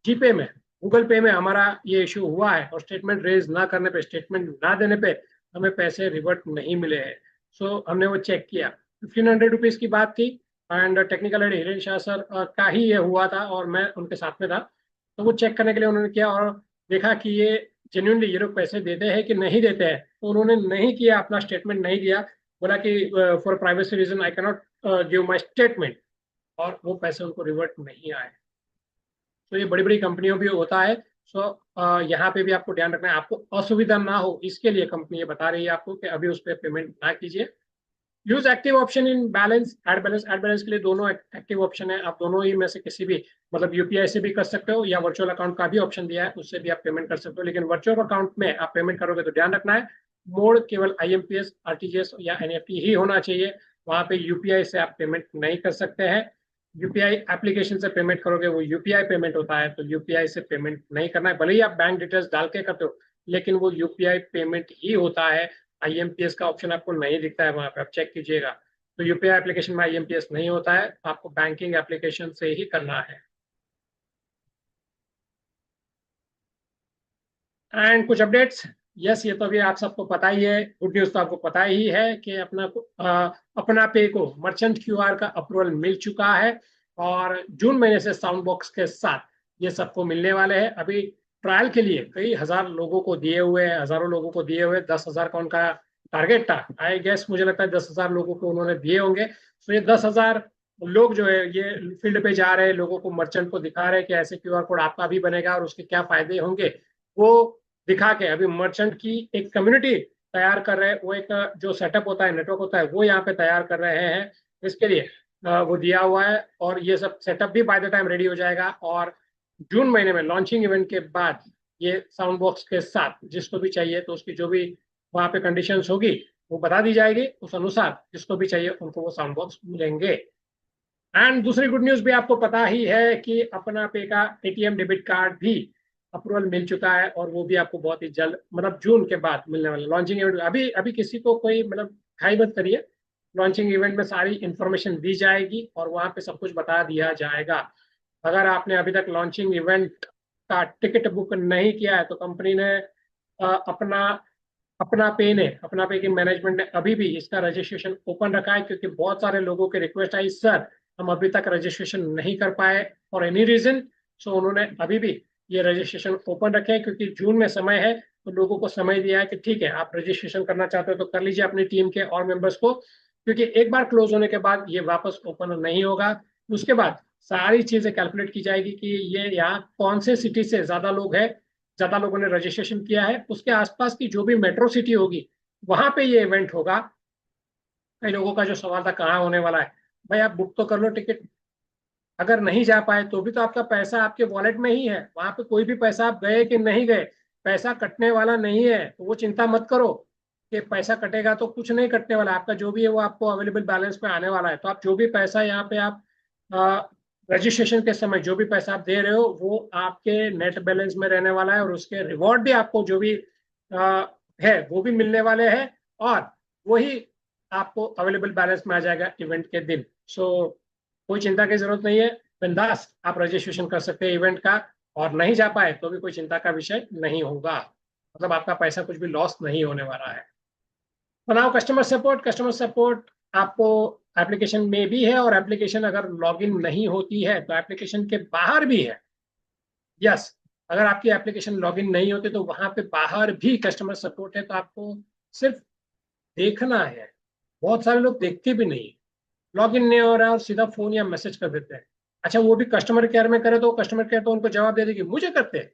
जीपे में, गूगल पे में हमारा ये इशू हुआ है और स्टेटमेंट रेज ना करने पे, स्टेटमेंट ना देने पे हमें पैसे रिवर्ट नहीं मिले हैं। सो हमने वो चेक किया, 1500 रुपीज की बात थी and technical head Hiren Shah sir का ही ये हुआ था और मैं उनके साथ में था। तो वो चेक करने के लिए उन्होंने किया और देखा कि ये जेन्युइनली ये लोग पैसे देते हैं कि नहीं देते हैं, तो उन्होंने नहीं किया, अपना स्टेटमेंट नहीं दिया। बोला कि for privacy reason I cannot give my statement, और वो पैसे उनको रिवर्ट नहीं आए। तो ये बड़ी बड़ी कंपनियों भी होता है। सो यहाँ पे भी आपको ध्यान रखना है, आपको असुविधा ना हो इसके लिए कंपनी ये बता रही है आपको कि अभी उस पर पेमेंट ना कीजिए। Use active option in balance, add balance के लिए दोनों एक्टिव ऑप्शन है। आप दोनों ही में से किसी भी, मतलब यूपीआई से भी कर सकते हो या वर्चुअल अकाउंट का भी ऑप्शन दिया है उससे भी आप पेमेंट कर सकते हो। लेकिन वर्चुअल अकाउंट में आप पेमेंट करोगे तो ध्यान रखना है मोड केवल आईएमपीएस, आरटीजीएस या एनईएफटी ही होना चाहिए। वहां पे यूपीआई से आप पेमेंट नहीं कर सकते हैं। यूपीआई एप्लीकेशन से पेमेंट करोगे वो यूपीआई पेमेंट होता है, तो यूपीआई से पेमेंट नहीं करना है। भले ही आप बैंक डिटेल्स डाल के करते हो लेकिन वो यूपीआई पेमेंट ही होता है। आईएमपीएस का ऑप्शन आपको नहीं दिखता है वहां पे, आप चेक कीजिएगा। तो यूपीआई एप्लीकेशन में आईएमपीएस नहीं होता है, आपको बैंकिंग एप्लीकेशन से ही करना है। एंड कुछ अपडेट्स, यस ये तो अभी आप सबको पता ही है, गुड न्यूज तो आपको पता ही है कि अपना पे को मर्चेंट क्यूआर का अप्रूवल मिल चुका है और जून महीने से साउंड बॉक्स के साथ ये सबको मिलने वाले हैं। अभी ट्रायल के लिए कई हजार लोगों को दिए हुए हैं, हजारों लोगों को दिए हुए, 10,000 का उनका टारगेट था। आई गेस मुझे लगता है 10,000 लोगों को उन्होंने दिए होंगे। तो ये 10,000 लोग जो है ये फील्ड पे जा रहे हैं, लोगों को, मर्चेंट को दिखा रहे हैं कि ऐसे क्यूआर कोड आपका भी बनेगा और उसके क्या फायदे होंगे वो दिखा के अभी मर्चेंट की एक कम्युनिटी तैयार कर रहे हैं। वो एक जो सेटअप होता है, नेटवर्क होता है, वो यहाँ पे तैयार कर रहे हैं इसके लिए। वो दिया हुआ है और ये सब सेटअप भी बाय द टाइम रेडी हो जाएगा और जून महीने में लॉन्चिंग इवेंट के बाद ये साउंड बॉक्स के साथ जिसको भी चाहिए तो उसकी जो भी वहाँ पे कंडीशंस होगी वो बता दी जाएगी, उस अनुसार जिसको भी चाहिए उनको वो साउंड बॉक्स मिलेंगे। एंड दूसरी गुड न्यूज भी आपको पता ही है कि अपना पे का एटीएम डेबिट कार्ड भी अप्रूवल मिल चुका है और वो भी आपको बहुत ही जल्द, मतलब जून के बाद मिलने वाला लॉन्चिंग इवेंट। अभी अभी किसी को कोई मतलब हाई मत करिए, लॉन्चिंग इवेंट में सारी इंफॉर्मेशन दी जाएगी और वहां पे सब कुछ बता दिया जाएगा। अगर आपने अभी तक लॉन्चिंग इवेंट का टिकट बुक नहीं किया है तो कंपनी ने अपना अपना पे की मैनेजमेंट ने अभी भी इसका रजिस्ट्रेशन ओपन रखा है क्योंकि बहुत सारे लोगों की रिक्वेस्ट आई, सर हम अभी तक रजिस्ट्रेशन नहीं कर पाए फॉर एनी रीजन। सो उन्होंने अभी भी ये रजिस्ट्रेशन ओपन रखे है क्योंकि जून में समय है, तो लोगों को समय दिया है कि ठीक है आप रजिस्ट्रेशन करना चाहते हो तो कर लीजिए अपनी टीम के और मेंबर्स को, क्योंकि एक बार क्लोज होने के बाद ये वापस ओपन नहीं होगा। उसके बाद सारी चीजें कैलकुलेट की जाएगी कि ये यहाँ कौन से सिटी से ज्यादा लोग हैं, ज्यादा लोगों ने रजिस्ट्रेशन किया है, उसके आसपास की जो भी मेट्रो सिटी होगी वहां पे ये इवेंट होगा। कई लोगों का जो सवाल था कहाँ होने वाला है, भाई आप बुक तो कर लो टिकट, अगर नहीं जा पाए तो भी तो आपका पैसा आपके वॉलेट में ही है, वहां पे कोई भी पैसा आप गए कि नहीं गए पैसा कटने वाला नहीं है, तो वो चिंता मत करो कि पैसा कटेगा, तो कुछ नहीं कटने वाला, आपका जो भी है वो आपको अवेलेबल बैलेंस में आने वाला है। तो आप जो भी पैसा यहाँ पे आप रजिस्ट्रेशन के समय जो भी पैसा आप दे रहे हो वो आपके नेट बैलेंस में रहने वाला है और उसके रिवॉर्ड भी आपको जो भी आ, है वो भी मिलने वाले हैं और वही आपको अवेलेबल बैलेंस में आ जाएगा इवेंट के दिन। सो कोई चिंता की जरूरत नहीं है, बिंदास आप रजिस्ट्रेशन कर सकते हैं इवेंट का, और नहीं जा पाए तो भी कोई चिंता का विषय नहीं होगा, मतलब आपका पैसा कुछ भी लॉस नहीं होने वाला है। बनाओ कस्टमर सपोर्ट, कस्टमर सपोर्ट आपको एप्लीकेशन में भी है और एप्लीकेशन अगर लॉगिन नहीं होती है तो एप्लीकेशन के बाहर भी है। यस, अगर आपकी एप्लीकेशन लॉगिन नहीं होती तो वहां पे बाहर भी कस्टमर सपोर्ट है, तो आपको सिर्फ देखना है। बहुत सारे लोग देखते भी नहीं, लॉगिन नहीं हो रहा है और सीधा फोन या मैसेज कर देते हैं। अच्छा वो भी कस्टमर केयर में करे तो कस्टमर केयर तो उनको जवाब दे देगी मुझे करते हैं।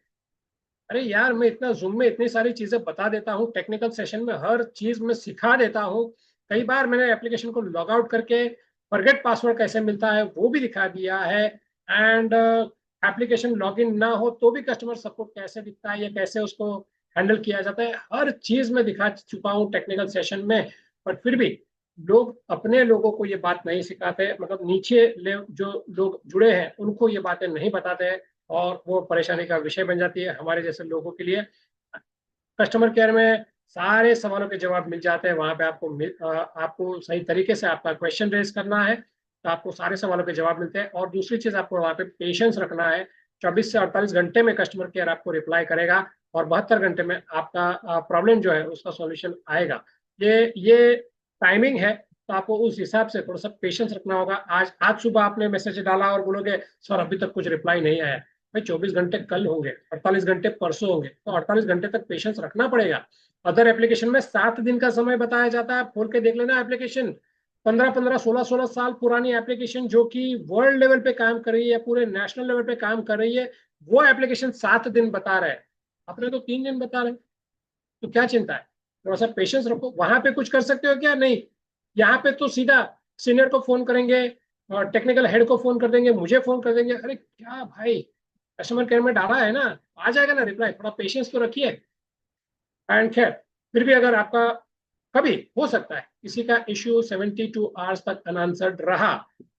अरे यार मैं इतना जूम में इतनी सारी चीजें बता देता हूँ, टेक्निकल सेशन में हर चीज में सिखा देता हूँ। कई बार मैंने एप्लीकेशन को लॉग आउट करके फॉरगेट पासवर्ड कैसे मिलता है वो भी दिखा दिया है। एंड एप्लीकेशन लॉगिन ना हो तो भी कस्टमर सपोर्ट कैसे दिखता है या कैसे उसको हैंडल किया जाता है, हर चीज में दिखा चुका हूँ टेक्निकल सेशन में। पर फिर भी लोग अपने लोगों को ये बात नहीं सिखाते, मतलब नीचे जो लोग जुड़े हैं उनको ये बातें नहीं बताते हैं और वो परेशानी का विषय बन जाती है हमारे जैसे लोगों के लिए। कस्टमर केयर में सारे सवालों के जवाब मिल जाते हैं, वहां पे आपको सही तरीके से आपका क्वेश्चन रेज करना है तो आपको सारे सवालों के जवाब मिलते हैं। और दूसरी चीज आपको वहां पे पेशेंस रखना है, 24 से 48 घंटे में कस्टमर केयर आपको रिप्लाई करेगा और 72 घंटे में आपका प्रॉब्लम जो है उसका सॉल्यूशन आएगा। ये टाइमिंग है, तो आपको उस हिसाब से थोड़ा सा पेशेंस रखना होगा। आज सुबह आपने मैसेज डाला और बोलोगे सर अभी तक कुछ रिप्लाई नहीं आया, भाई 24 घंटे कल होंगे, 48 घंटे परसों होंगे, तो 48 घंटे तक पेशेंस रखना पड़ेगा। अदर एप्लीकेशन में 7 दिन का समय बताया जाता है, खोल के देख लेना एप्लीकेशन, 15-15 16-16 साल पुरानी एप्लीकेशन जो कि वर्ल्ड लेवल पे काम कर रही है, पूरे नेशनल लेवल पे काम कर रही है, वो एप्लीकेशन 7 दिन बता रहे हैं, अपने तो 3 दिन बता रहे हैं। तो क्या चिंता है, थोड़ा सा पेशेंस रखो। वहां पे कुछ कर सकते हो क्या, नहीं, यहाँ पे तो सीधा सीनियर को फोन करेंगे और टेक्निकल हेड को फोन कर देंगे, मुझे फोन कर देंगे। अरे क्या भाई, कस्टमर केयर में डाला है ना, आ जाएगा ना रिप्लाई, थोड़ा पेशेंस तो रखिए। एंड खैर, फिर भी अगर आपका कभी हो सकता है किसी का इश्यू 72 आवर्स तक अनआंसर्ड रहा,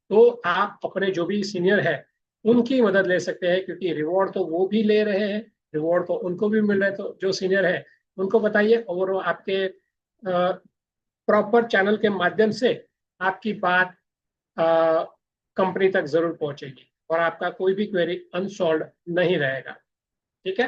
तो आप अपने जो भी सीनियर है उनकी मदद ले सकते हैं, क्योंकि रिवॉर्ड तो वो भी ले रहे हैं, रिवॉर्ड तो उनको भी मिल रहा है। तो जो सीनियर है उनको बताइए, और वो आपके प्रॉपर चैनल के माध्यम से आपकी बात कंपनी तक जरूर पहुंचेगी और आपका कोई भी क्वेरी अनसॉल्व नहीं रहेगा। ठीक है।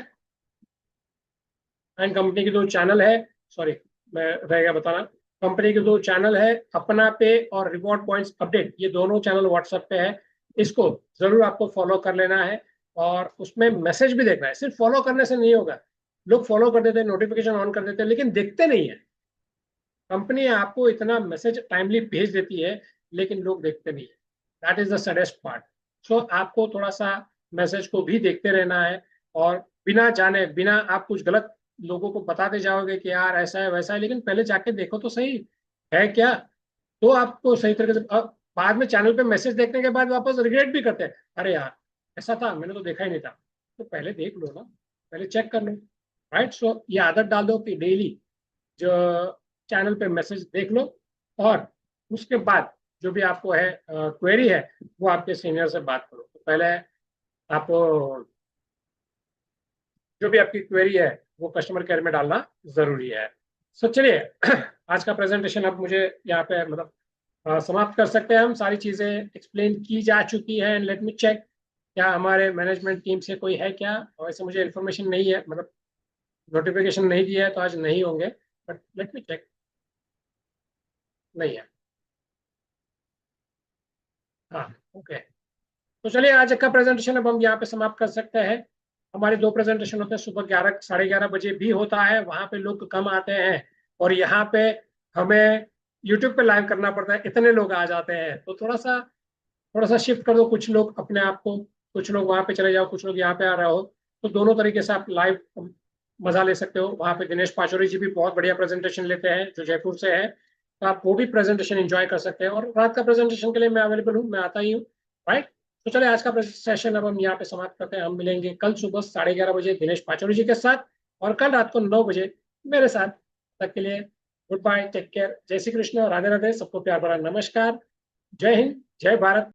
एंड कंपनी की जो चैनल है, सॉरी मैं रह गया बताना, कंपनी के जो चैनल है अपना पे और रिवॉर्ड पॉइंट्स अपडेट, ये दोनों चैनल व्हाट्सएप पे है, इसको जरूर आपको फॉलो कर लेना है। और उसमें मैसेज भी देखना है, सिर्फ फॉलो करने से नहीं होगा। लोग फॉलो कर देते हैं, नोटिफिकेशन ऑन कर देते हैं, लेकिन देखते नहीं है। कंपनी आपको इतना मैसेज टाइमली भेज देती है, लेकिन लोग देखते नहीं है। That is the saddest part. So आपको थोड़ा सा मैसेज को भी देखते रहना है, और बिना जाने बिना आप कुछ गलत लोगों को बताते जाओगे कि यार ऐसा है वैसा है, लेकिन पहले जाके देखो तो सही है क्या, तो आपको सही तरीके से बाद में चैनल पे मैसेज देखने के बाद वापस रिग्रेट भी करते हैं, अरे यार ऐसा था, मैंने तो देखा ही नहीं था। तो पहले देख लो ना, पहले चेक कर लो। राइट। सो ये आदत डाल दो कि डेली जो चैनल पे मैसेज देख लो, और उसके बाद जो भी आपको है क्वेरी है, वो आपके सीनियर से बात करो। तो पहले आप जो भी आपकी क्वेरी है वो कस्टमर केयर में डालना जरूरी है। सो चलिए आज का प्रेजेंटेशन अब मुझे यहाँ पे मतलब समाप्त कर सकते हैं हम। सारी चीजें एक्सप्लेन की जा चुकी है। लेट मी चेक, क्या हमारे मैनेजमेंट टीम से कोई है क्या। वैसे मुझे इन्फॉर्मेशन नहीं है, मतलब नोटिफिकेशन नहीं दिया है तो आज नहीं होंगे, बट लेट मी चेक। नहीं है। हाँ। ओके। तो चलिए आज का प्रेजेंटेशन अब हम यहाँ पे समाप्त कर सकते हैं। हमारे दो प्रेजेंटेशन होते हैं, सुबह 11 साढ़े 11 बजे भी होता है, वहां पे लोग कम आते हैं, और यहाँ पे हमें यूट्यूब पे लाइव करना पड़ता है, इतने लोग आ जाते हैं। तो थोड़ा सा शिफ्ट कर दो, कुछ लोग अपने आप को, कुछ लोग वहां पे चले जाओ, कुछ लोग यहाँ पे आ रहे हो। तो दोनों तरीके से आप लाइव मजा ले सकते हो। वहां पे दिनेश पाचौरी जी भी बहुत बढ़िया प्रेजेंटेशन लेते हैं, जो जयपुर से है, तो आप वो भी प्रेजेंटेशन एंजॉय कर सकते हैं। और रात का प्रेजेंटेशन के लिए मैं अवेलेबल हूँ, मैं आता ही हूँ। राइट। तो चलिए आज का सेशन अब हम यहाँ पे समाप्त करते हैं। हम मिलेंगे कल सुबह 11:30 बजे दिनेश पाचौरी जी के साथ, और कल रात को 9 बजे मेरे साथ। तक के लिए गुड बाय, टेक केयर, जय श्री कृष्ण, राधे राधे, सबको प्यार भरा नमस्कार, जय हिंद, जय भारत।